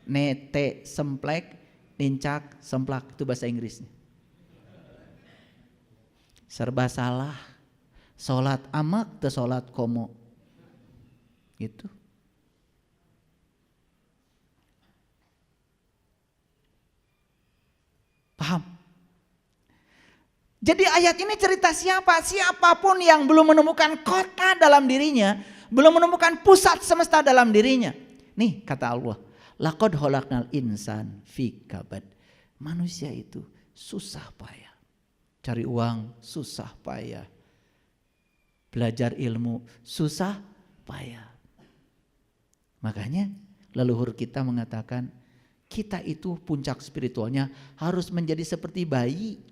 S2: Nete semplek, nincak, semplak, itu bahasa Inggrisnya. Serba salah, sholat amak te sholat komo. Gitu. Paham? Jadi ayat ini cerita siapa? Siapapun yang belum menemukan kota dalam dirinya, belum menemukan pusat semesta dalam dirinya. Nih kata Allah, laqad khalaqnal insan fi kabad. Manusia itu susah payah. Cari uang susah payah. Belajar ilmu susah payah. Makanya leluhur kita mengatakan kita itu puncak spiritualnya harus menjadi seperti bayi.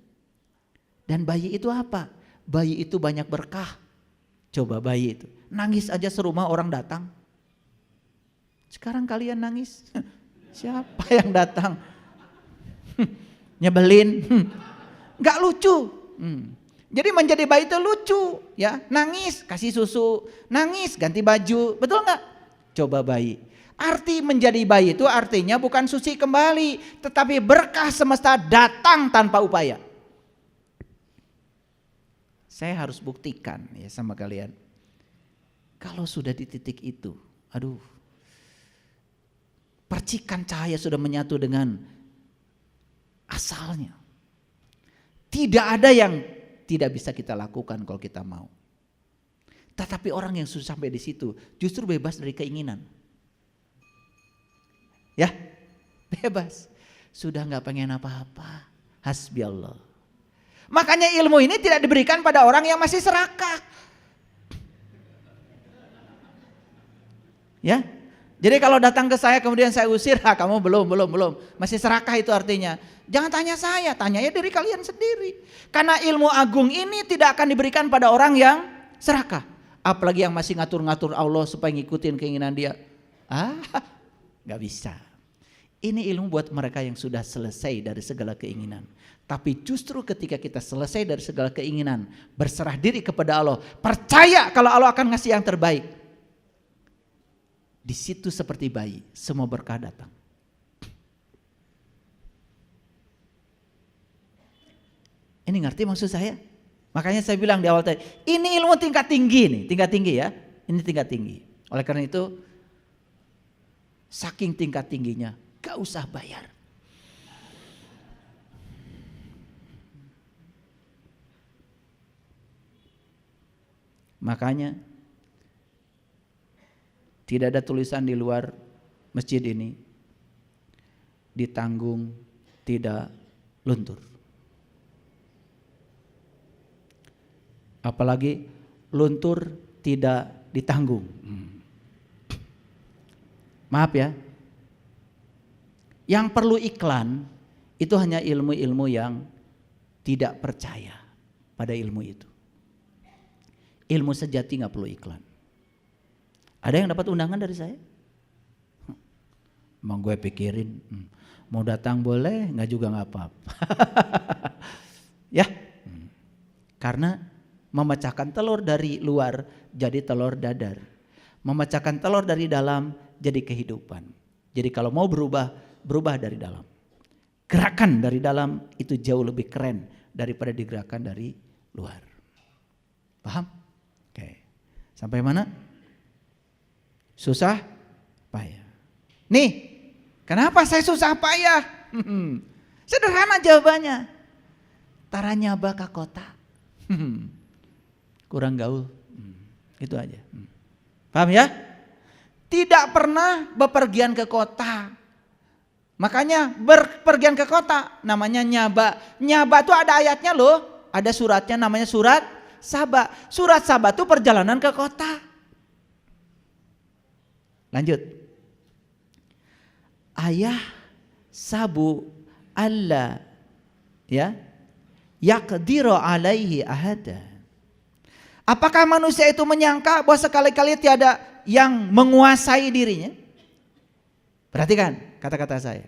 S2: Dan bayi itu apa? Bayi itu banyak berkah. Coba bayi itu nangis aja serumah orang datang. Sekarang kalian nangis, siapa yang datang? Nyebelin, nggak lucu. Jadi menjadi bayi itu lucu, ya. Nangis kasih susu, nangis ganti baju, betul nggak? Coba bayi. Arti menjadi bayi itu artinya bukan suci kembali, tetapi berkah semesta datang tanpa upaya. Saya harus buktikan ya sama kalian. Kalau sudah di titik itu, percikan cahaya sudah menyatu dengan asalnya. Tidak ada yang tidak bisa kita lakukan kalau kita mau. Tetapi orang yang sudah sampai di situ justru bebas dari keinginan. Ya, bebas. Sudah gak pengen apa-apa. Hasbi Allah. Makanya ilmu ini tidak diberikan pada orang yang masih serakah. Ya, jadi kalau datang ke saya kemudian saya usir, kamu belum, masih serakah itu artinya. Jangan tanya saya, tanyanya diri kalian sendiri. Karena ilmu agung ini tidak akan diberikan pada orang yang serakah. Apalagi yang masih ngatur-ngatur Allah supaya ngikutin keinginan dia. Gak bisa. Ini ilmu buat mereka yang sudah selesai dari segala keinginan. Tapi justru ketika kita selesai dari segala keinginan, berserah diri kepada Allah, percaya kalau Allah akan ngasih yang terbaik. Di situ seperti bayi, semua berkah datang. Ini ngerti maksud saya? Makanya saya bilang di awal tadi, ini ilmu tingkat tinggi nih, tingkat tinggi ya. Ini tingkat tinggi. Oleh karena itu, saking tingkat tingginya, gak usah bayar. Makanya tidak ada tulisan di luar masjid ini, ditanggung tidak luntur. Apalagi luntur tidak ditanggung. Maaf ya, yang perlu iklan itu hanya ilmu-ilmu yang tidak percaya pada ilmu itu. Ilmu sejati gak perlu iklan. Ada yang dapat undangan dari saya? Emang gue pikirin, mau datang boleh, nggak juga nggak apa-apa. Ya, karena memecahkan telur dari luar jadi telur dadar, memecahkan telur dari dalam jadi kehidupan. Jadi kalau mau berubah, berubah dari dalam. Gerakan dari dalam itu jauh lebih keren daripada digerakkan dari luar. Paham? Oke, sampai mana? Susah payah. Nih, kenapa saya susah payah? Sederhana jawabannya. Taranya ke kota. Kurang gaul. Itu aja. Paham ya? Tidak pernah bepergian ke kota. Makanya berpergian ke kota namanya nyaba. Nyaba itu ada ayatnya loh. Ada suratnya namanya surat Saba. Surat Saba itu perjalanan ke kota. Lanjut. Ayah sabu alla ya yaqdiru alaihi ahada. Apakah manusia itu menyangka bahwa sekali-kali tiada yang menguasai dirinya? Perhatikan kata-kata saya.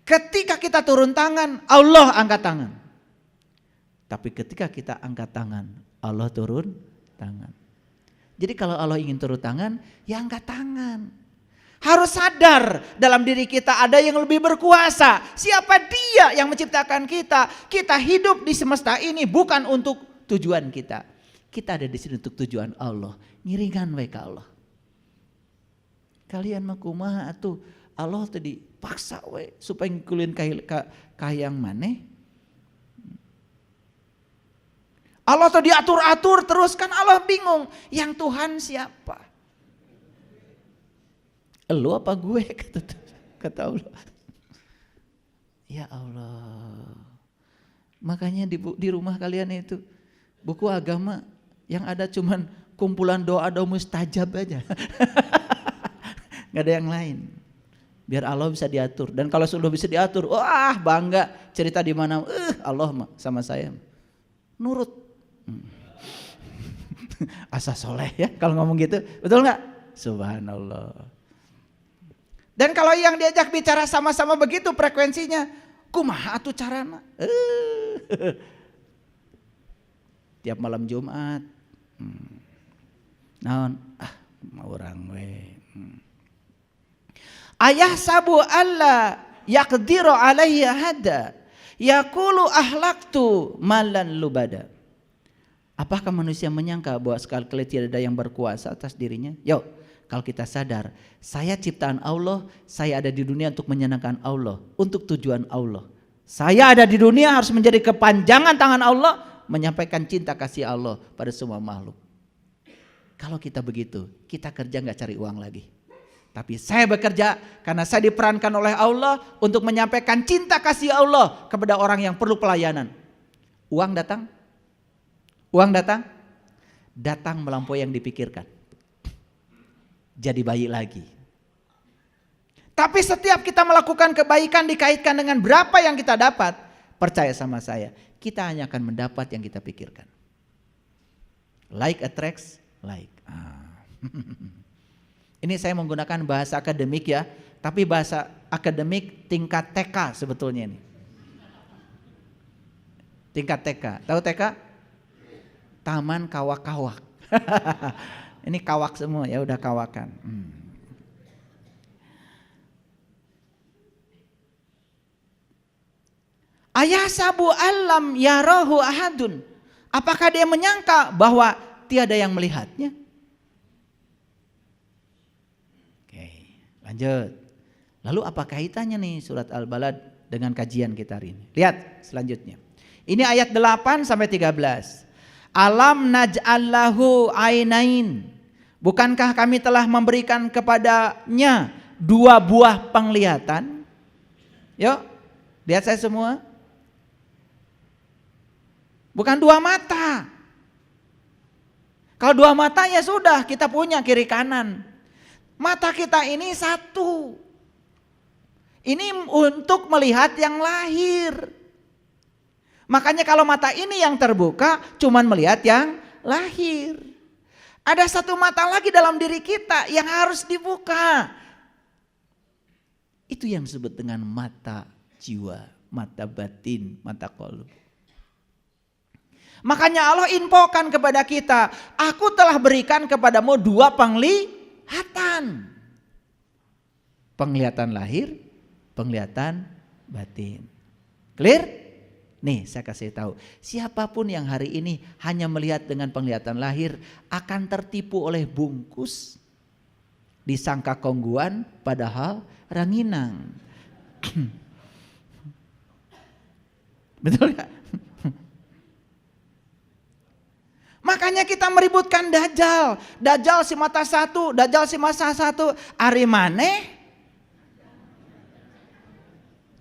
S2: Ketika kita turun tangan, Allah angkat tangan. Tapi ketika kita angkat tangan, Allah turun tangan. Jadi kalau Allah ingin turun tangan, ya angkat tangan. Harus sadar dalam diri kita ada yang lebih berkuasa. Siapa dia yang menciptakan kita? Kita hidup di semesta ini bukan untuk tujuan kita. Kita ada di sini untuk tujuan Allah. Ngiringan baik Allah. Kalian mah kumaha atuh? Allah tadi paksa we supaya ngkulin kahayang maneh. Allah tuh diatur-atur terus, kan Allah bingung. Yang Tuhan siapa? Elu apa gue? Kata Allah. Ya Allah. Makanya di rumah kalian itu buku agama yang ada cuman kumpulan doa-doa mustajab aja. Gak ada yang lain. Biar Allah bisa diatur. Dan kalau sudah bisa diatur, wah bangga cerita di mana Allah sama saya. Nurut. Asa soleh ya kalau ngomong gitu, betul nggak? Subhanallah. Dan kalau yang diajak bicara sama-sama begitu frekuensinya, kumaha atuh carana? Tiap malam Jumat, naon? Mau orang we. Ayah sabu alla yaqdiru alaihi hada yaqulu ahlaktu malan lubada. Apakah manusia menyangka bahwa sekali-kali tidak ada yang berkuasa atas dirinya? Yuk, Kalau kita sadar, saya ciptaan Allah, saya ada di dunia untuk menyenangkan Allah, untuk tujuan Allah. Saya ada di dunia harus menjadi kepanjangan tangan Allah, menyampaikan cinta kasih Allah pada semua makhluk. Kalau kita begitu, kita kerja nggak cari uang lagi. Tapi saya bekerja karena saya diperankan oleh Allah untuk menyampaikan cinta kasih Allah kepada orang yang perlu pelayanan. Uang datang? Uang datang? Datang melampaui yang dipikirkan. Jadi baik lagi. Tapi setiap kita melakukan kebaikan dikaitkan dengan berapa yang kita dapat, percaya sama saya, kita hanya akan mendapat yang kita pikirkan. Like attracts like. Ini saya menggunakan bahasa akademik ya, tapi bahasa akademik tingkat TK sebetulnya ini. Tingkat TK. Tahu TK? Taman kawak-kawak. Ini kawak semua ya, udah kawakan. Ayasabu alam yarahu ahadun. Apakah dia menyangka bahwa tiada yang melihatnya? Oke, lanjut. Lalu apa kaitannya nih surat Al-Balad dengan kajian kita hari ini? Lihat selanjutnya. Ini ayat 8 sampai 13. Alam naj'allahu ainain. Bukankah kami telah memberikan kepadanya 2 buah penglihatan? Yuk, lihat saya semua. Bukan 2 mata. Kalau 2 mata ya sudah, kita punya kiri kanan. Mata kita ini 1. Ini untuk melihat yang lahir. Makanya kalau mata ini yang terbuka, cuman melihat yang lahir. Ada 1 mata lagi dalam diri kita yang harus dibuka. Itu yang disebut dengan mata jiwa, mata batin, mata qalb. Makanya Allah infokan kepada kita, aku telah berikan kepadamu 2 penglihatan. Penglihatan lahir, penglihatan batin. Clear? Nih saya kasih tahu, siapapun yang hari ini hanya melihat dengan penglihatan lahir akan tertipu oleh bungkus, disangka kongguan padahal ranginang. Betul gak? Makanya kita meributkan Dajjal. Dajjal si mata 1, Dajjal si mata 1. Ari maneh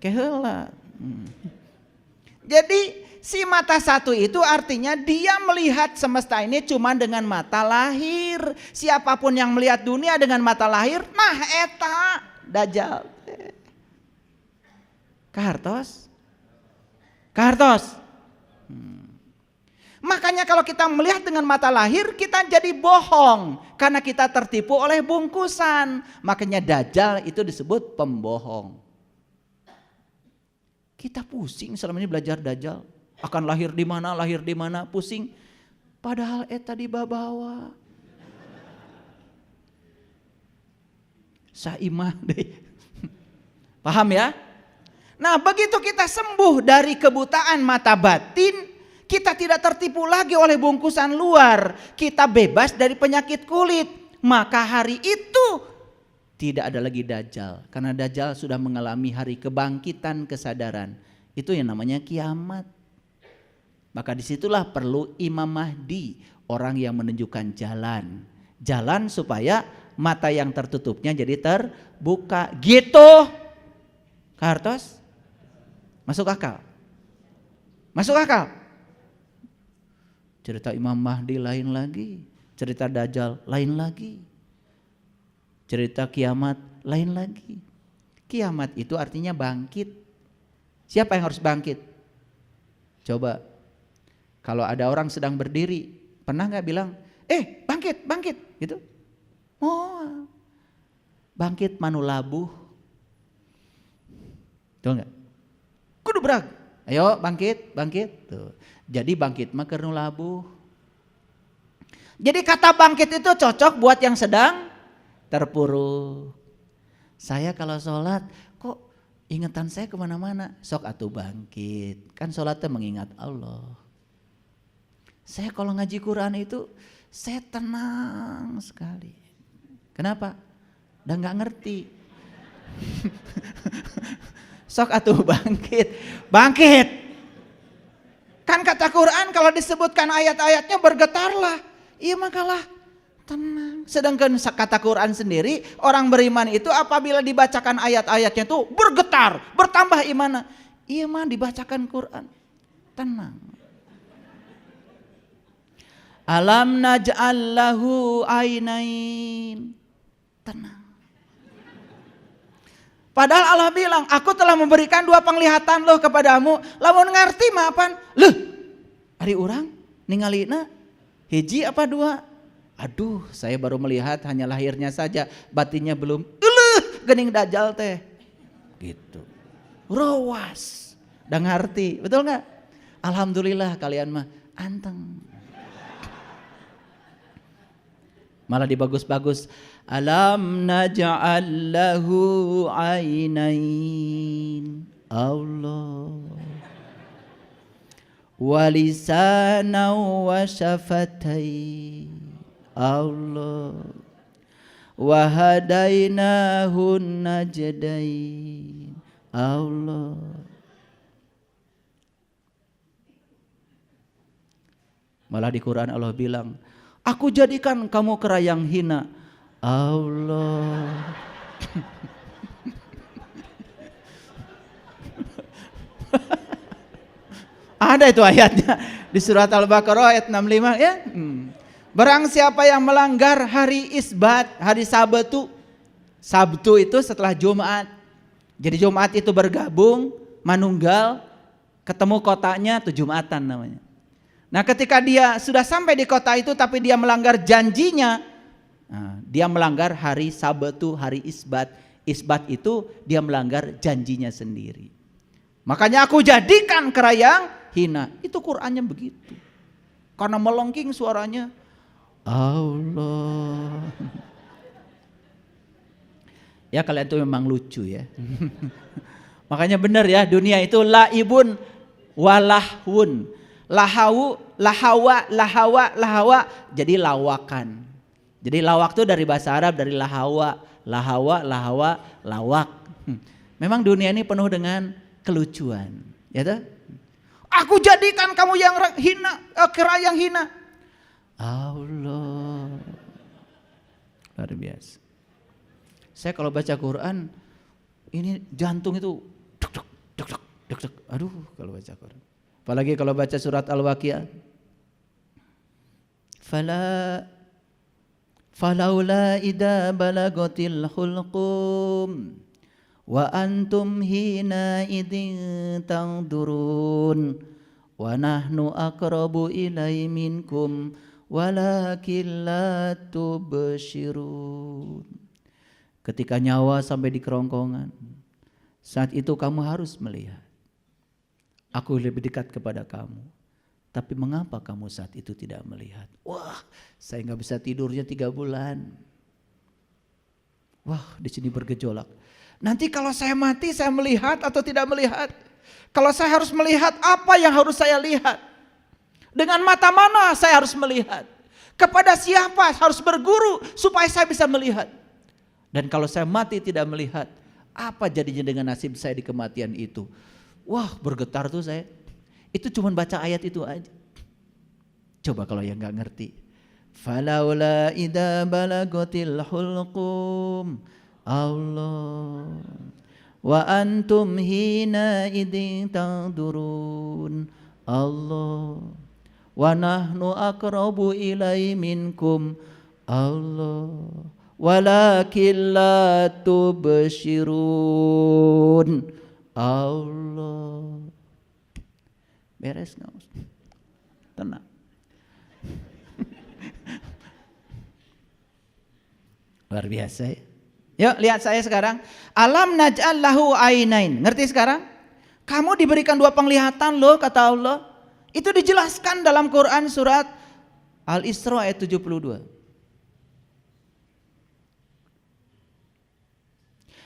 S2: keheula. Jadi si mata 1 itu artinya dia melihat semesta ini cuma dengan mata lahir. Siapapun yang melihat dunia dengan mata lahir, nah eta Dajjal. Kahartos? Kahartos? Makanya kalau kita melihat dengan mata lahir kita jadi bohong. Karena kita tertipu oleh bungkusan. Makanya Dajjal itu disebut pembohong. Kita pusing selama ini belajar Dajjal. Akan lahir di mana, pusing. Padahal eta di bawah. Saimah deh. Paham ya? Nah begitu kita sembuh dari kebutaan mata batin, kita tidak tertipu lagi oleh bungkusan luar. Kita bebas dari penyakit kulit. Maka hari itu tidak ada lagi Dajjal. Karena Dajjal sudah mengalami hari kebangkitan kesadaran. Itu yang namanya kiamat. Maka disitulah perlu Imam Mahdi. Orang yang menunjukkan jalan. Jalan supaya mata yang tertutupnya jadi terbuka. Gitu. Kahartos? Masuk akal? Masuk akal? Cerita Imam Mahdi lain lagi. Cerita Dajjal lain lagi. Cerita kiamat lain lagi. Kiamat itu artinya bangkit. Siapa yang harus bangkit? Coba. Kalau ada orang sedang berdiri, pernah gak bilang, bangkit, bangkit gitu? Oh, bangkit manu labuh. Betul gak? Kudu berag. Ayo bangkit, bangkit. Tuh. Jadi bangkit mah keur nu labuh. Jadi kata bangkit itu cocok buat yang sedang terpuruk. Saya kalau sholat kok ingatan saya kemana-mana. Sok atuh bangkit. Kan sholatnya mengingat Allah. Saya kalau ngaji Quran itu saya tenang sekali. Kenapa? Udah nggak ngerti. Sok atuh bangkit. Kan kata Quran kalau disebutkan ayat-ayatnya bergetarlah. Iya makalah tenang. Sedangkan kata Quran sendiri orang beriman itu apabila dibacakan ayat-ayatnya itu bergetar, bertambah imannya. Iya mah dibacakan Quran. Tenang. Alam naj'al lahu ainain. Tenang. Padahal Allah bilang, aku telah memberikan 2 penglihatan loh kepadamu. Lamun ngarti mah apaan? Leuh. Ari urang ningalina hiji apa 2? Aduh, saya baru melihat hanya lahirnya saja, batinnya belum. Gening dajal teh. Gitu. Rawas. Da ngarti, betul enggak? Alhamdulillah kalian mah anteng. Malah dibagus-bagus. Alam naj'al lahu ainain. Allah. Wa lisanan wa syafatain. Allah. Wa hadainahu najdain. Allah. Malah di Quran Allah bilang, aku jadikan kamu kera yang hina. Allah. Ada itu ayatnya di surat Al-Baqarah ayat 65 ya. Barang siapa yang melanggar hari Isbat, hari Sabtu. Sabtu itu setelah Jumat. Jadi Jumat itu bergabung, manunggal, ketemu kotanya tuh Jumatan namanya. Nah ketika dia sudah sampai di kota itu tapi dia melanggar janjinya, nah, dia melanggar hari Sabtu, hari Isbat. Isbat itu dia melanggar janjinya sendiri. Makanya aku jadikan kera yang hina. Itu Qur'annya begitu. Karena melengking suaranya. Allah. Ya kalian itu memang lucu ya. Makanya benar ya, dunia itu laibun walahwun. Lahawa, jadi lawakan. Jadi lawak itu dari bahasa Arab, dari lahawa, lawak. Memang dunia ini penuh dengan kelucuan, ya toh? Aku jadikan kamu yang hina, kera yang hina. Allah, luar biasa. Saya kalau baca Quran, ini jantung itu duk. Aduh, kalau baca Quran. Apalagi kalau baca surat Al-Waqiah. Falaula idza balagatil hulqum wa antum hina idzin tanzurun wa nahnu aqrabu ilai minkum walakin la tubsirun. Ketika nyawa sampai di kerongkongan, saat itu kamu harus melihat. Aku lebih dekat kepada kamu. Tapi mengapa kamu saat itu tidak melihat? Wah, saya nggak bisa tidurnya 3 bulan. Wah, di sini bergejolak. Nanti kalau saya mati, saya melihat atau tidak melihat? Kalau saya harus melihat, apa yang harus saya lihat? Dengan mata mana saya harus melihat? Kepada siapa harus berguru supaya saya bisa melihat? Dan kalau saya mati tidak melihat, apa jadinya dengan nasib saya di kematian itu? Wah, bergetar tuh saya. Itu cuma baca ayat itu aja. Coba kalau yang nggak ngerti. Falaula idza balagatil hulqum Allah wa antum hina idzin tanzurun Allah wa nahnu aqrabu ilai minkum Allah walakin la tubsirun Allah. Beres nggak? Tenang. Luar biasa ya. Yuk lihat saya sekarang. Alam naj'al lahu ainain. Ngerti sekarang? Kamu diberikan 2 penglihatan loh kata Allah. Itu dijelaskan dalam Quran surat Al-Isra ayat 72.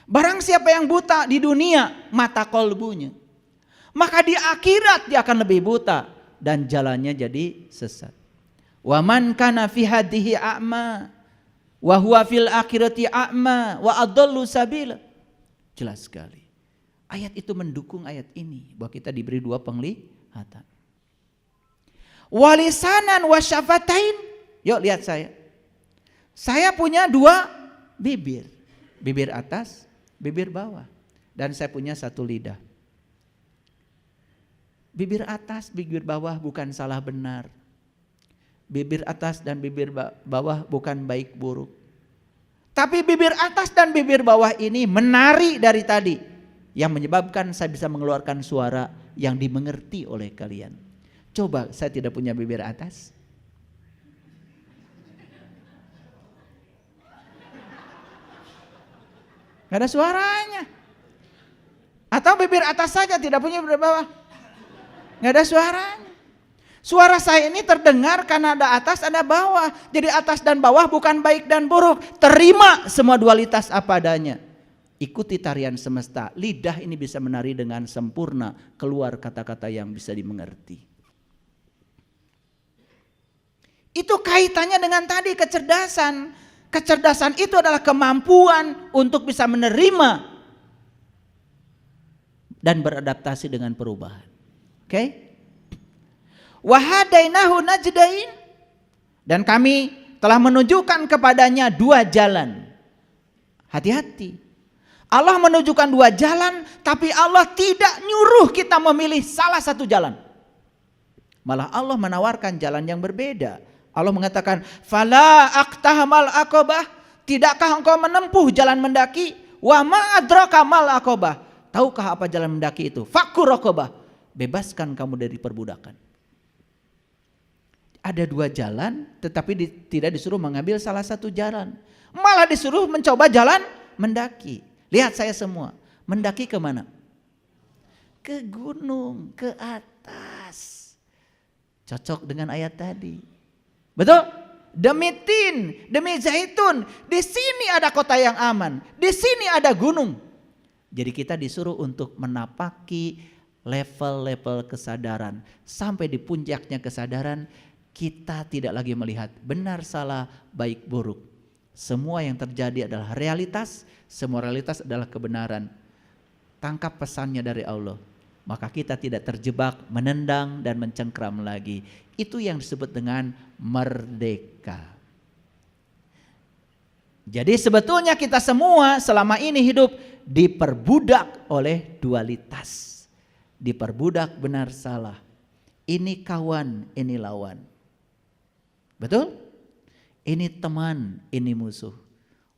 S2: Barang siapa yang buta di dunia mata kolbunya, maka di akhirat dia akan lebih buta dan jalannya jadi sesat. Wa man kana fi hadhihi a'ma. Wa huwa fil akhirati a'ma wa adallu sabila. Jelas sekali. Ayat itu mendukung ayat ini bahwa kita diberi dua penglihatan. Walisanan wa syafatain. Yuk lihat saya. Saya punya dua bibir. Bibir atas, bibir bawah. Dan saya punya satu lidah. Bibir atas, bibir bawah bukan salah benar. Bibir atas dan bibir bawah bukan baik buruk. Tapi bibir atas dan bibir bawah ini menari dari tadi. Yang menyebabkan saya bisa mengeluarkan suara yang dimengerti oleh kalian. Coba saya tidak punya bibir atas. Gak ada suaranya. Atau bibir atas saja tidak punya bibir bawah. Gak ada suaranya. Suara saya ini terdengar karena ada atas ada bawah. Jadi atas dan bawah bukan baik dan buruk. Terima semua dualitas apa adanya. Ikuti tarian semesta. Lidah ini bisa menari dengan sempurna. Keluar kata-kata yang bisa dimengerti. Itu kaitannya dengan tadi kecerdasan. Kecerdasan itu adalah kemampuan untuk bisa menerima dan beradaptasi dengan perubahan. Oke? Wahadainahu najdain. Dan kami telah menunjukkan kepadanya dua jalan. Hati-hati. Allah menunjukkan dua jalan, tapi Allah tidak nyuruh kita memilih salah satu jalan. Malah Allah menawarkan jalan yang berbeda. Allah mengatakan, "Fala aqtahamal aqabah." Tidakkah engkau menempuh jalan mendaki? Wa ma adraka mal aqabah. Tahukah apa jalan mendaki itu? Fakkur raqabah. Bebaskan kamu dari perbudakan. Ada dua jalan, tetapi tidak disuruh mengambil salah satu jalan. Malah disuruh mencoba jalan mendaki. Lihat saya semua, mendaki ke mana? Ke gunung, ke atas. Cocok dengan ayat tadi. Betul? Demi tin, demi zaitun. Di sini ada kota yang aman. Di sini ada gunung. Jadi kita disuruh untuk menapaki level-level kesadaran. Sampai di puncaknya kesadaran, kita tidak lagi melihat benar salah, baik buruk. Semua yang terjadi adalah realitas, semua realitas adalah kebenaran. Tangkap pesannya dari Allah. Maka kita tidak terjebak, menendang dan mencengkram lagi. Itu yang disebut dengan merdeka. Jadi sebetulnya kita semua selama ini hidup diperbudak oleh dualitas. Diperbudak benar salah. Ini kawan, ini lawan. Betul? Ini teman, ini musuh.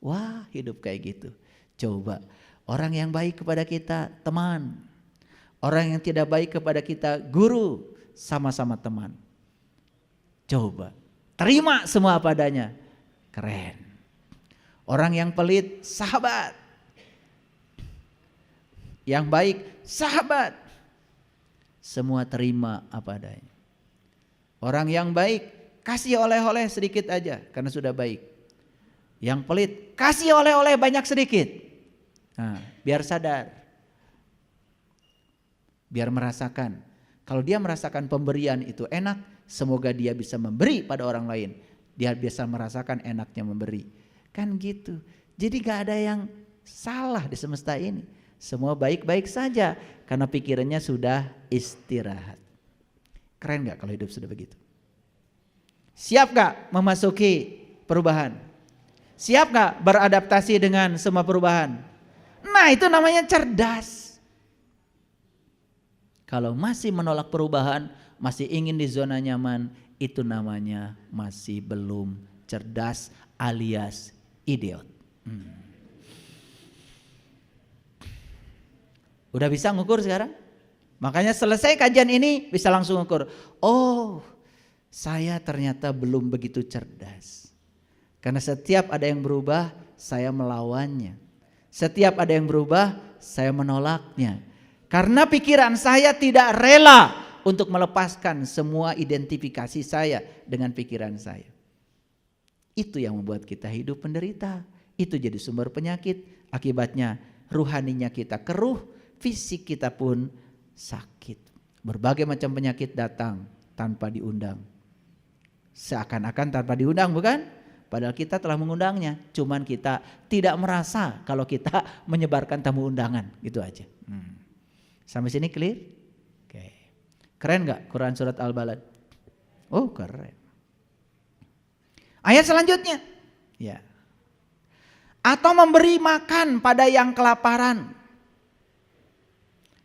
S2: Wah, hidup kayak gitu. Coba, orang yang baik kepada kita teman. Orang yang tidak baik kepada kita guru, sama-sama teman. Coba, terima semua apa adanya. Keren. Orang yang pelit, sahabat. Yang baik, sahabat. Semua terima apa adanya. Orang yang baik, kasih oleh-oleh sedikit aja karena sudah baik. Yang pelit, kasih oleh-oleh banyak sedikit. Nah, biar sadar. Biar merasakan. Kalau dia merasakan pemberian itu enak, semoga dia bisa memberi pada orang lain. Dia bisa merasakan enaknya memberi. Kan gitu. Jadi gak ada yang salah di semesta ini. Semua baik-baik saja karena pikirannya sudah istirahat. Keren gak kalau hidup sudah begitu? Siap gak memasuki perubahan? Siap gak beradaptasi dengan semua perubahan? Nah, itu namanya cerdas. Kalau masih menolak perubahan, masih ingin di zona nyaman, itu namanya masih belum cerdas alias idiot. Udah bisa ngukur sekarang? Makanya selesai kajian ini bisa langsung ngukur. Oh, saya ternyata belum begitu cerdas. Karena setiap ada yang berubah, saya melawannya. Setiap ada yang berubah, saya menolaknya. Karena pikiran saya tidak rela untuk melepaskan semua identifikasi saya dengan pikiran saya. Itu yang membuat kita hidup menderita. Itu jadi sumber penyakit. Akibatnya ruhaninya kita keruh, fisik kita pun sakit. Berbagai macam penyakit datang tanpa diundang. Seakan-akan tanpa diundang, bukan? Padahal kita telah mengundangnya, cuman kita tidak merasa kalau kita menyebarkan tamu undangan, gitu aja. Sampai sini clear? Oke. Keren nggak Quran surat Al-Balad? Oh keren. Ayat selanjutnya, ya. Atau memberi makan pada yang kelaparan.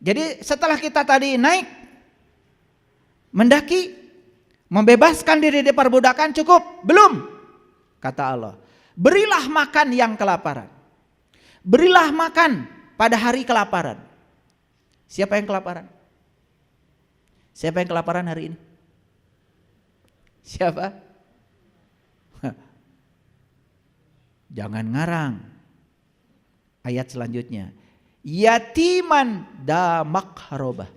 S2: Jadi setelah kita tadi naik, mendaki, membebaskan diri dari perbudakan, cukup? Belum, kata Allah. Berilah makan yang kelaparan. Berilah makan pada hari kelaparan. Siapa yang kelaparan? Siapa yang kelaparan hari ini? Siapa? Jangan ngarang. Ayat selanjutnya. Yatiman da makharobah.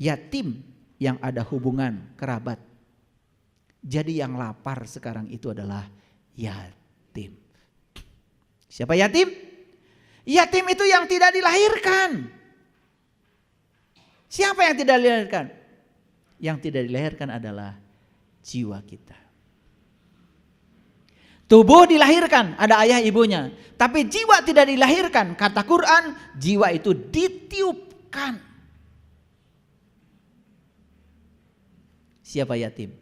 S2: Yatim yang ada hubungan kerabat. Jadi yang lapar sekarang itu adalah yatim. Siapa yatim? Yatim itu yang tidak dilahirkan. Siapa yang tidak dilahirkan? Yang tidak dilahirkan adalah jiwa kita. Tubuh dilahirkan, ada ayah ibunya. Tapi jiwa tidak dilahirkan. Kata Quran, jiwa itu ditiupkan. Siapa yatim?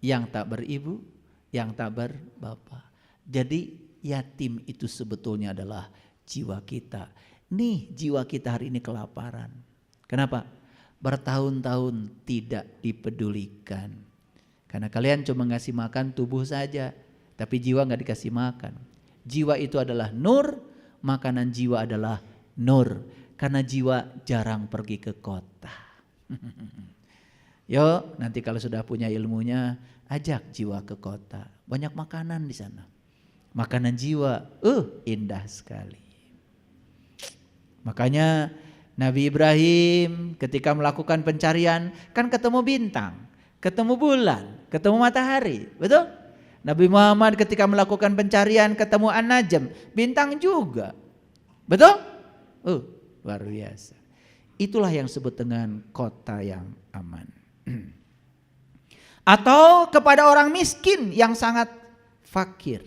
S2: Yang tak beribu, yang tak berbapa. Jadi yatim itu sebetulnya adalah jiwa kita. Nih jiwa kita hari ini kelaparan. Kenapa? Bertahun-tahun tidak dipedulikan. Karena kalian cuma ngasih makan tubuh saja. Tapi jiwa gak dikasih makan. Jiwa itu adalah nur, makanan jiwa adalah nur. Karena jiwa jarang pergi ke kota. Yuk nanti kalau sudah punya ilmunya, ajak jiwa ke kota. Banyak makanan di sana. Makanan jiwa, indah sekali. Makanya Nabi Ibrahim ketika melakukan pencarian, kan ketemu bintang, ketemu bulan, ketemu matahari, betul? Nabi Muhammad ketika melakukan pencarian ketemu An-Najm, bintang juga. Betul? Luar biasa. Itulah yang disebut dengan kota yang aman. Atau kepada orang miskin yang sangat fakir.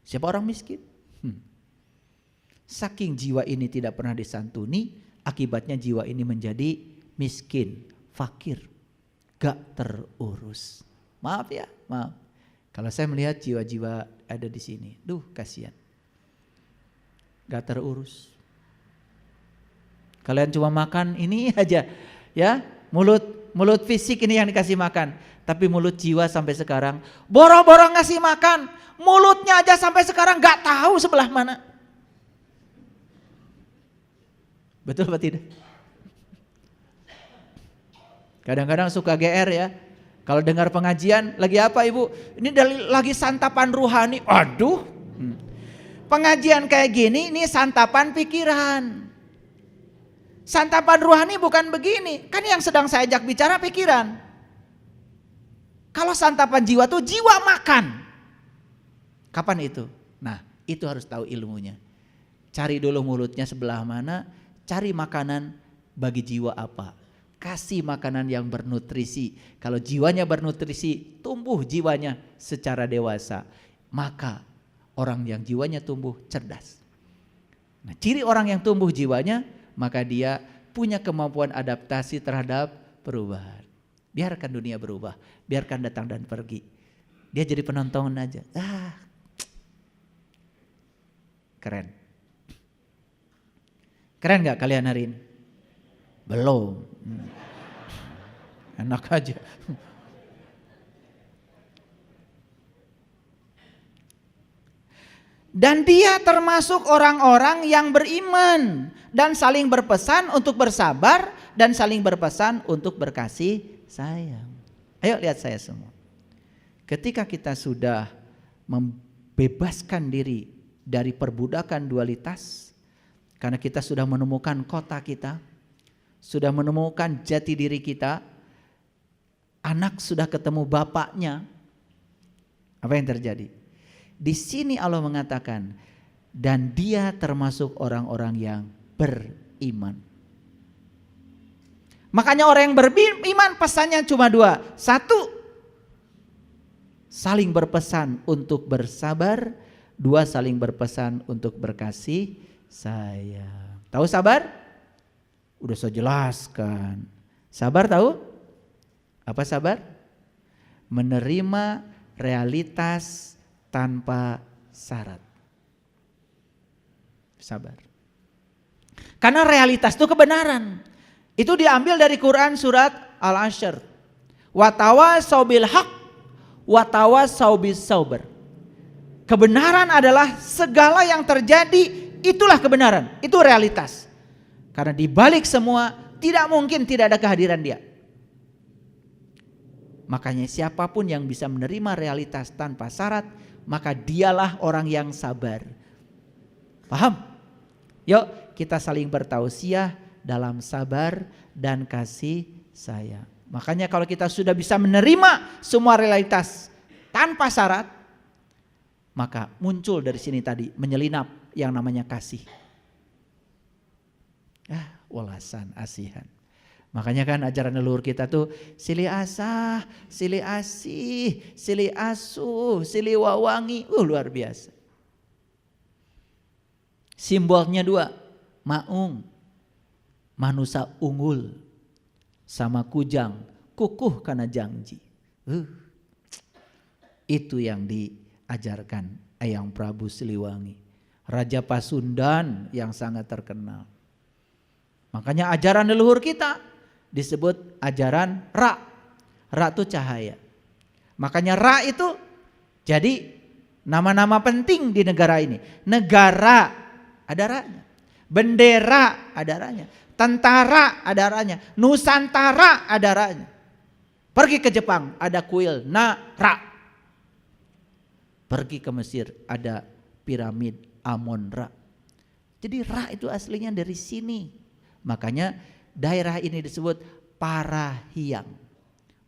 S2: Siapa orang miskin? Saking jiwa ini tidak pernah disantuni, akibatnya jiwa ini menjadi miskin, fakir, gak terurus. Maaf ya, maaf. Kalau saya melihat jiwa-jiwa ada di sini, kasihan. Gak terurus. Kalian cuma makan ini aja, ya, mulut fisik ini yang dikasih makan, tapi mulut jiwa sampai sekarang boro-boro ngasih makan, mulutnya aja sampai sekarang gak tahu sebelah mana. Betul apa tidak? Kadang-kadang suka GR ya. Kalau dengar pengajian, lagi apa ibu? Ini lagi santapan ruhani. Aduh. Pengajian kayak gini, ini santapan pikiran. Santapan ruhani bukan begini. Kan yang sedang saya ajak bicara pikiran. Kalau santapan jiwa tuh jiwa makan. Kapan itu? Nah itu harus tahu ilmunya. Cari dulu mulutnya sebelah mana. Cari makanan bagi jiwa apa. Kasih makanan yang bernutrisi. Kalau jiwanya bernutrisi, tumbuh jiwanya secara dewasa. Maka orang yang jiwanya tumbuh cerdas. Nah, ciri orang yang tumbuh jiwanya, maka dia punya kemampuan adaptasi terhadap perubahan. Biarkan dunia berubah, biarkan datang dan pergi. Dia jadi penonton aja. Keren. Keren gak kalian hari ini? Belum. Enak aja. Dan dia termasuk orang-orang yang beriman dan saling berpesan untuk bersabar dan saling berpesan untuk berkasih sayang. Ayo lihat saya semua. Ketika kita sudah membebaskan diri dari perbudakan dualitas, karena kita sudah menemukan kota kita, sudah menemukan jati diri kita, anak sudah ketemu bapaknya, apa yang terjadi? Di sini Allah mengatakan, dan dia termasuk orang-orang yang beriman. Makanya orang yang beriman pesannya cuma dua. Satu, saling berpesan untuk bersabar, 2 saling berpesan untuk berkasih sayang. Tahu sabar? Udah saya jelaskan. Sabar tahu? Apa sabar? Menerima realitas tanpa syarat. Sabar. Karena realitas itu kebenaran. Itu diambil dari Quran surat Al-Ashr. Wa tawasau bil haq wa tawasau bis sabr. Kebenaran adalah segala yang terjadi, itulah kebenaran, itu realitas. Karena di balik semua tidak mungkin tidak ada kehadiran Dia. Makanya siapapun yang bisa menerima realitas tanpa syarat, maka dialah orang yang sabar. Paham? Yuk kita saling bertausiah dalam sabar dan kasih sayang. Makanya kalau kita sudah bisa menerima semua realitas tanpa syarat, maka muncul dari sini tadi menyelinap yang namanya kasih. Walasan asihan. Makanya kan ajaran leluhur kita tuh sili asah, sili asih, sili asuh, sili wawangi. Luar biasa. Simbolnya 2, maung, manusia unggul, sama kujang, kukuh karena janji. Itu yang diajarkan Eyang Prabu Siliwangi, Raja Pasundan yang sangat terkenal. Makanya ajaran leluhur kita disebut ajaran Ra. Ra itu cahaya. Makanya Ra itu jadi nama-nama penting di negara ini. Negara ada Ra-nya. Bendera ada Ra-nya. Tentara ada Ra-nya. Nusantara ada Ra-nya. Pergi ke Jepang ada kuil Na-Ra. Pergi ke Mesir ada piramid Amon-Ra. Jadi Ra itu aslinya dari sini. Makanya daerah ini disebut Parahiang.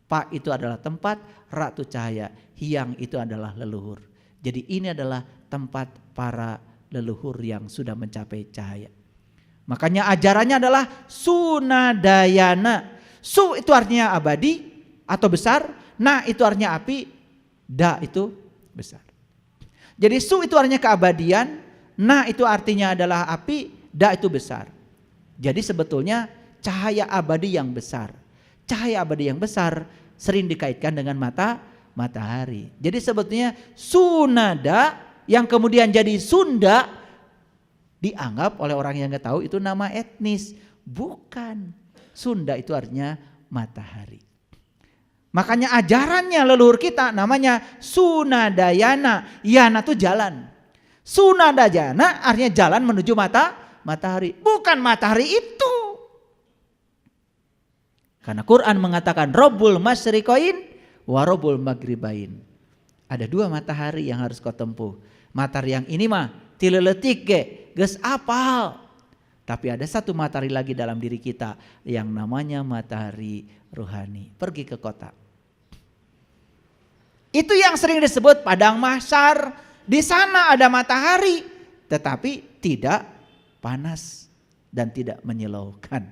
S2: Pa itu adalah tempat, Ra itu cahaya, Hiang itu adalah leluhur. Jadi ini adalah tempat para leluhur yang sudah mencapai cahaya. Makanya ajarannya adalah Sunadayana. Su itu artinya abadi atau besar, na itu artinya api, da itu besar. Jadi su itu artinya keabadian, na itu artinya adalah api, da itu besar. Jadi sebetulnya cahaya abadi yang besar. Cahaya abadi yang besar sering dikaitkan dengan matahari. Jadi sebetulnya Sunada yang kemudian jadi Sunda dianggap oleh orang yang nggak tahu itu nama etnis. Bukan. Sunda itu artinya matahari. Makanya ajarannya leluhur kita namanya Sunadayana. Yana itu jalan. Sunadayana artinya jalan menuju matahari, bukan matahari itu. Karena Quran mengatakan Rabbul Masyriqain wa Rabbul Maghribain. Ada 2 matahari yang harus kau tempuh. Matahari yang ini mah tileletik geus apal. Tapi ada 1 matahari lagi dalam diri kita yang namanya matahari rohani. Pergi ke kota. Itu yang sering disebut padang mahsyar. Di sana ada matahari, tetapi tidak panas dan tidak menyilaukan.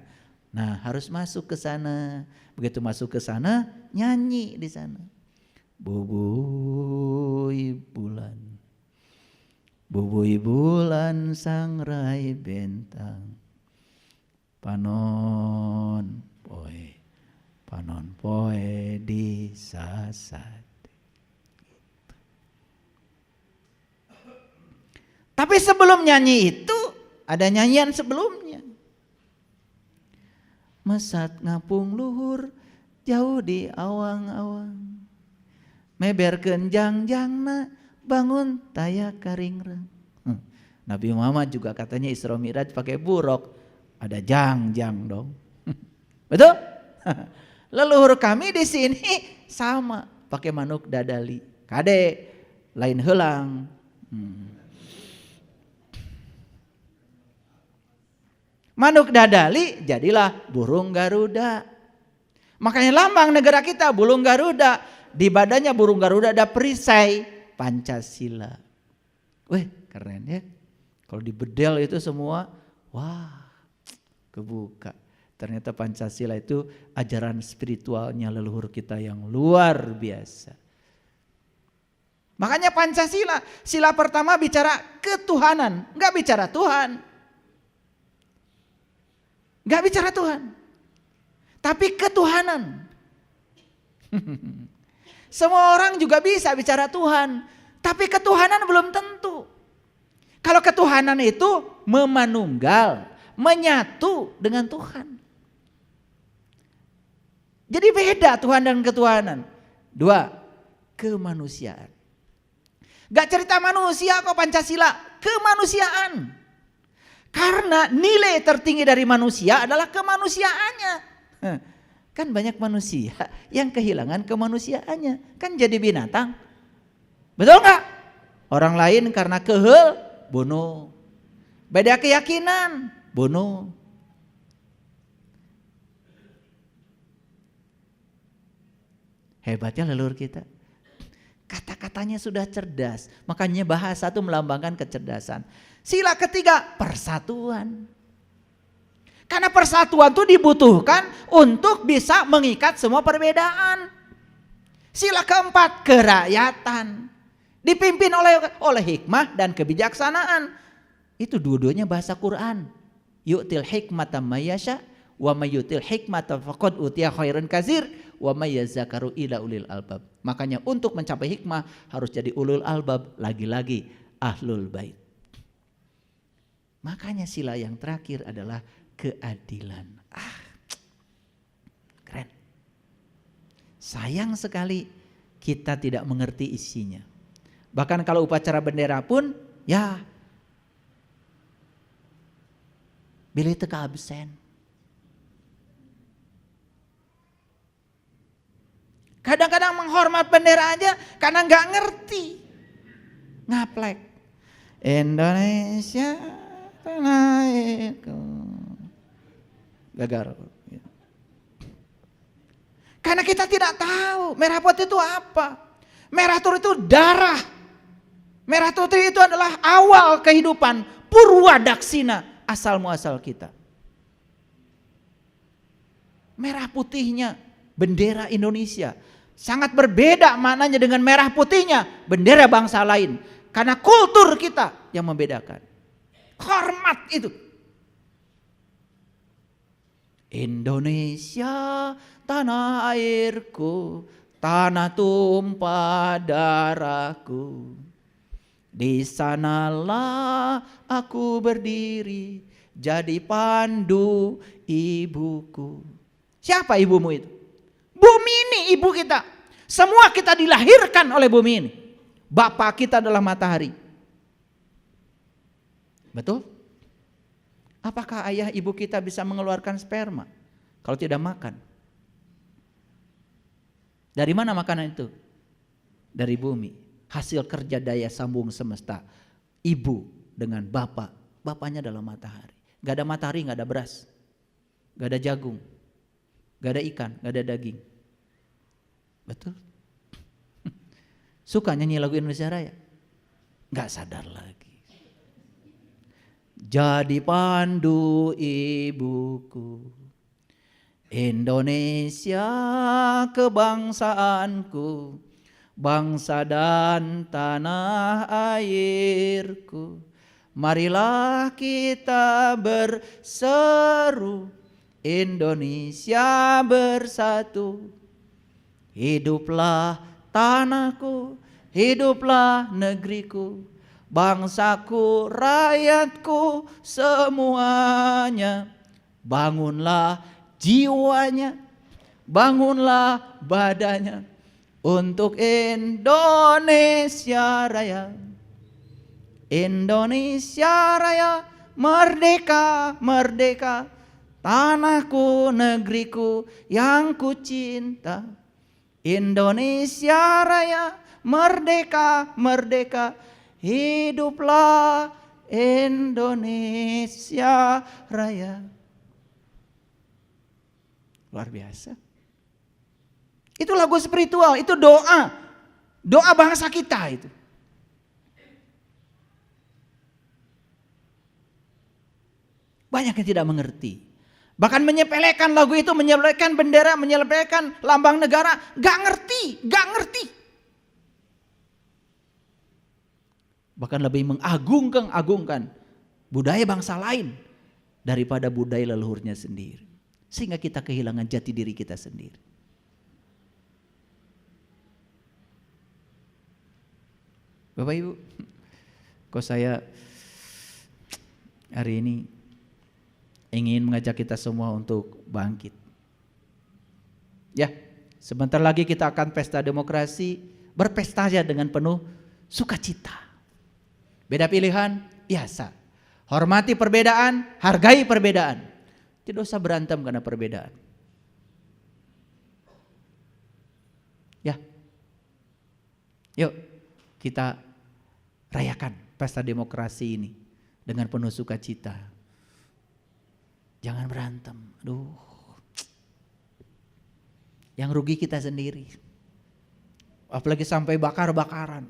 S2: Nah, harus masuk ke sana. Begitu masuk ke sana, nyanyi di sana. Bubui bulan. Bubui bulan sangrai bentang. Panon poe. Panon poe di sasat. Tapi sebelum nyanyi itu ada nyanyian sebelumnya. Mesat ngapung luhur jauh di awang-awang. Meberkeun jangjangna bangun taya karingrang. Nabi Muhammad juga katanya Isra Mi'raj pakai buruk. Ada jangjang dong. Betul? Leluhur kami di sini sama pakai manuk dadali. Kade lain helang. Manuk dadali jadilah burung Garuda. Makanya lambang negara kita burung Garuda. Di badannya burung Garuda ada perisai Pancasila. Wih keren ya. Kalau di bedel itu semua, wah kebuka. Ternyata Pancasila itu ajaran spiritualnya leluhur kita yang luar biasa. Makanya Pancasila, sila pertama bicara ketuhanan, nggak bicara Tuhan. Nggak bicara Tuhan. Tapi ketuhanan. Semua orang juga bisa bicara Tuhan, tapi ketuhanan belum tentu. Kalau ketuhanan itu memanunggal, menyatu dengan Tuhan. Jadi beda Tuhan dan ketuhanan. 2, kemanusiaan. Gak cerita manusia kok Pancasila, kemanusiaan. Karena nilai tertinggi dari manusia adalah kemanusiaannya. Kan banyak manusia yang kehilangan kemanusiaannya, kan jadi binatang. Betul gak? Orang lain karena kehel, bunuh. Beda keyakinan, bunuh. Hebatnya leluhur kita. Kata-katanya sudah cerdas. Makanya bahasa itu melambangkan kecerdasan. Sila ketiga, persatuan. Karena persatuan itu dibutuhkan untuk bisa mengikat semua perbedaan. Sila keempat, kerakyatan. Dipimpin oleh hikmah dan kebijaksanaan. Itu dua-duanya bahasa Quran. Yu'til hikmata mayyasha wa mayyutil hikmata faqad utiya khairan katsir wa may yazakaru ila ulil albab. Makanya untuk mencapai hikmah harus jadi ulul albab, lagi-lagi ahlul bait. Makanya sila yang terakhir adalah keadilan. Keren. Sayang sekali kita tidak mengerti isinya. Bahkan kalau upacara bendera pun ya bilih teka absen. Kadang-kadang menghormat bendera aja karena nggak ngerti. Ngaplek. Indonesia tanah airku. Gagal. Karena kita tidak tahu merah putih itu apa. Merah putih itu darah. Merah putih itu adalah awal kehidupan. Purwadaksina, asal muasal kita. Merah putihnya bendera Indonesia sangat berbeda maknanya dengan merah putihnya bendera bangsa lain. Karena kultur kita yang membedakan. Hormat itu. Indonesia tanah airku, tanah tumpah darahku. Di sanalah aku berdiri, jadi pandu ibuku. Siapa ibumu itu? Bumi ini ibu kita. Semua kita dilahirkan oleh bumi ini. Bapak kita adalah matahari. Betul? Apakah ayah ibu kita bisa mengeluarkan sperma kalau tidak makan? Dari mana makanan itu? Dari bumi. Hasil kerja daya sambung semesta. Ibu dengan bapak. Bapaknya adalah matahari. Gak ada matahari, gak ada beras. Gak ada jagung. Gak ada ikan, gak ada daging. Betul? Suka nyanyi lagu Indonesia Raya? Gak sadar lagi. Jadi pandu ibuku, Indonesia kebangsaanku, bangsa dan tanah airku. Marilah kita berseru, Indonesia bersatu. Hiduplah tanahku, hiduplah negeriku, bangsaku, rakyatku semuanya. Bangunlah jiwanya, bangunlah badannya untuk Indonesia Raya. Indonesia Raya, merdeka, merdeka, tanahku, negeriku yang ku cinta. Indonesia Raya, merdeka, merdeka, hiduplah Indonesia Raya. Luar biasa. Itu lagu spiritual, itu doa. Doa bangsa kita itu. Banyak yang tidak mengerti. Bahkan menyepelekan lagu itu, menyepelekan bendera, menyepelekan lambang negara. Gak ngerti, gak ngerti. bahkan lebih mengagungkan budaya bangsa lain daripada budaya leluhurnya sendiri. Sehingga kita kehilangan jati diri kita sendiri. Bapak Ibu, kok saya hari ini ingin mengajak kita semua untuk bangkit. Ya, sebentar lagi kita akan pesta demokrasi, berpesta aja dengan penuh sukacita. Beda pilihan, ya sah. Hormati perbedaan, hargai perbedaan. Tidak usah berantem karena perbedaan. Ya, yuk kita rayakan pesta demokrasi ini dengan penuh sukacita. Jangan berantem. Aduh, yang rugi kita sendiri. Apalagi sampai bakar-bakaran.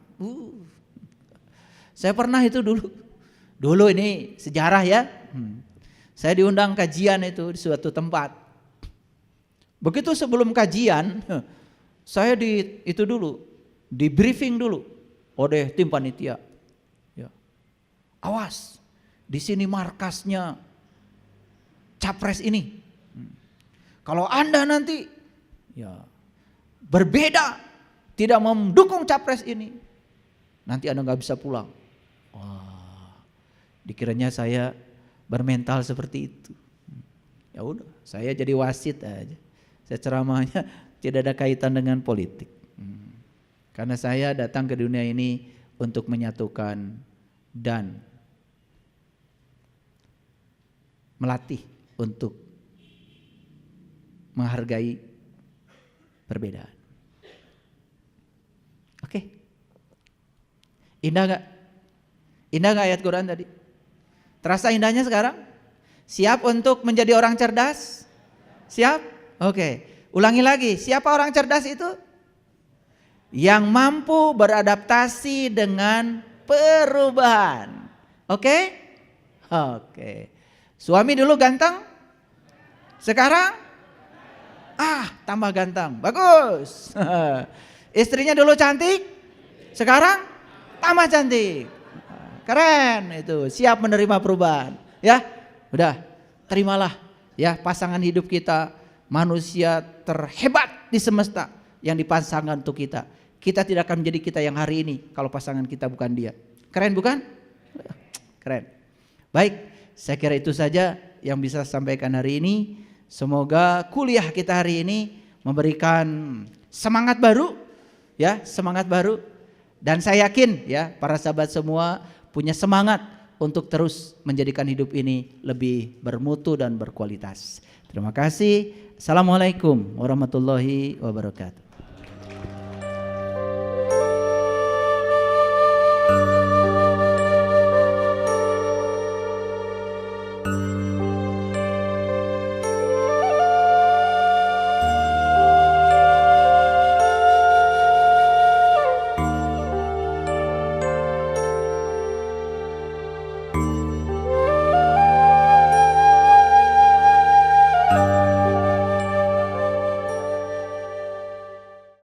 S2: Saya pernah itu dulu ini sejarah ya. Saya diundang kajian itu di suatu tempat. Begitu sebelum kajian, saya di briefing dulu oleh tim panitia. Ya. Awas, di sini markasnya capres ini. Kalau Anda nanti ya berbeda, tidak mendukung capres ini, nanti Anda nggak bisa pulang. Wah, dikiranya saya bermental seperti itu. Ya udah, saya jadi wasit aja. Saya ceramahnya tidak ada kaitan dengan politik. Karena saya datang ke dunia ini untuk menyatukan dan melatih untuk menghargai perbedaan. Oke. Indah gak? Indah gak ayat Quran tadi? Terasa indahnya sekarang? Siap untuk menjadi orang cerdas? Siap? Oke. Ulangi lagi, siapa orang cerdas itu? Yang mampu beradaptasi dengan perubahan. Oke? Oke. Suami dulu ganteng? Sekarang? Tambah ganteng. Bagus. Istrinya dulu cantik? Sekarang? Tambah cantik. Keren itu, siap menerima perubahan. Ya, udah, terimalah ya pasangan hidup kita, manusia terhebat di semesta yang dipasangkan untuk kita. Kita tidak akan menjadi kita yang hari ini kalau pasangan kita bukan dia. Keren bukan? Keren. Baik, saya kira itu saja yang bisa saya sampaikan hari ini. Semoga kuliah kita hari ini memberikan semangat baru, ya, semangat baru. Dan saya yakin ya para sahabat semua punya semangat untuk terus menjadikan hidup ini lebih bermutu dan berkualitas. Terima kasih. Assalamualaikum warahmatullahi wabarakatuh.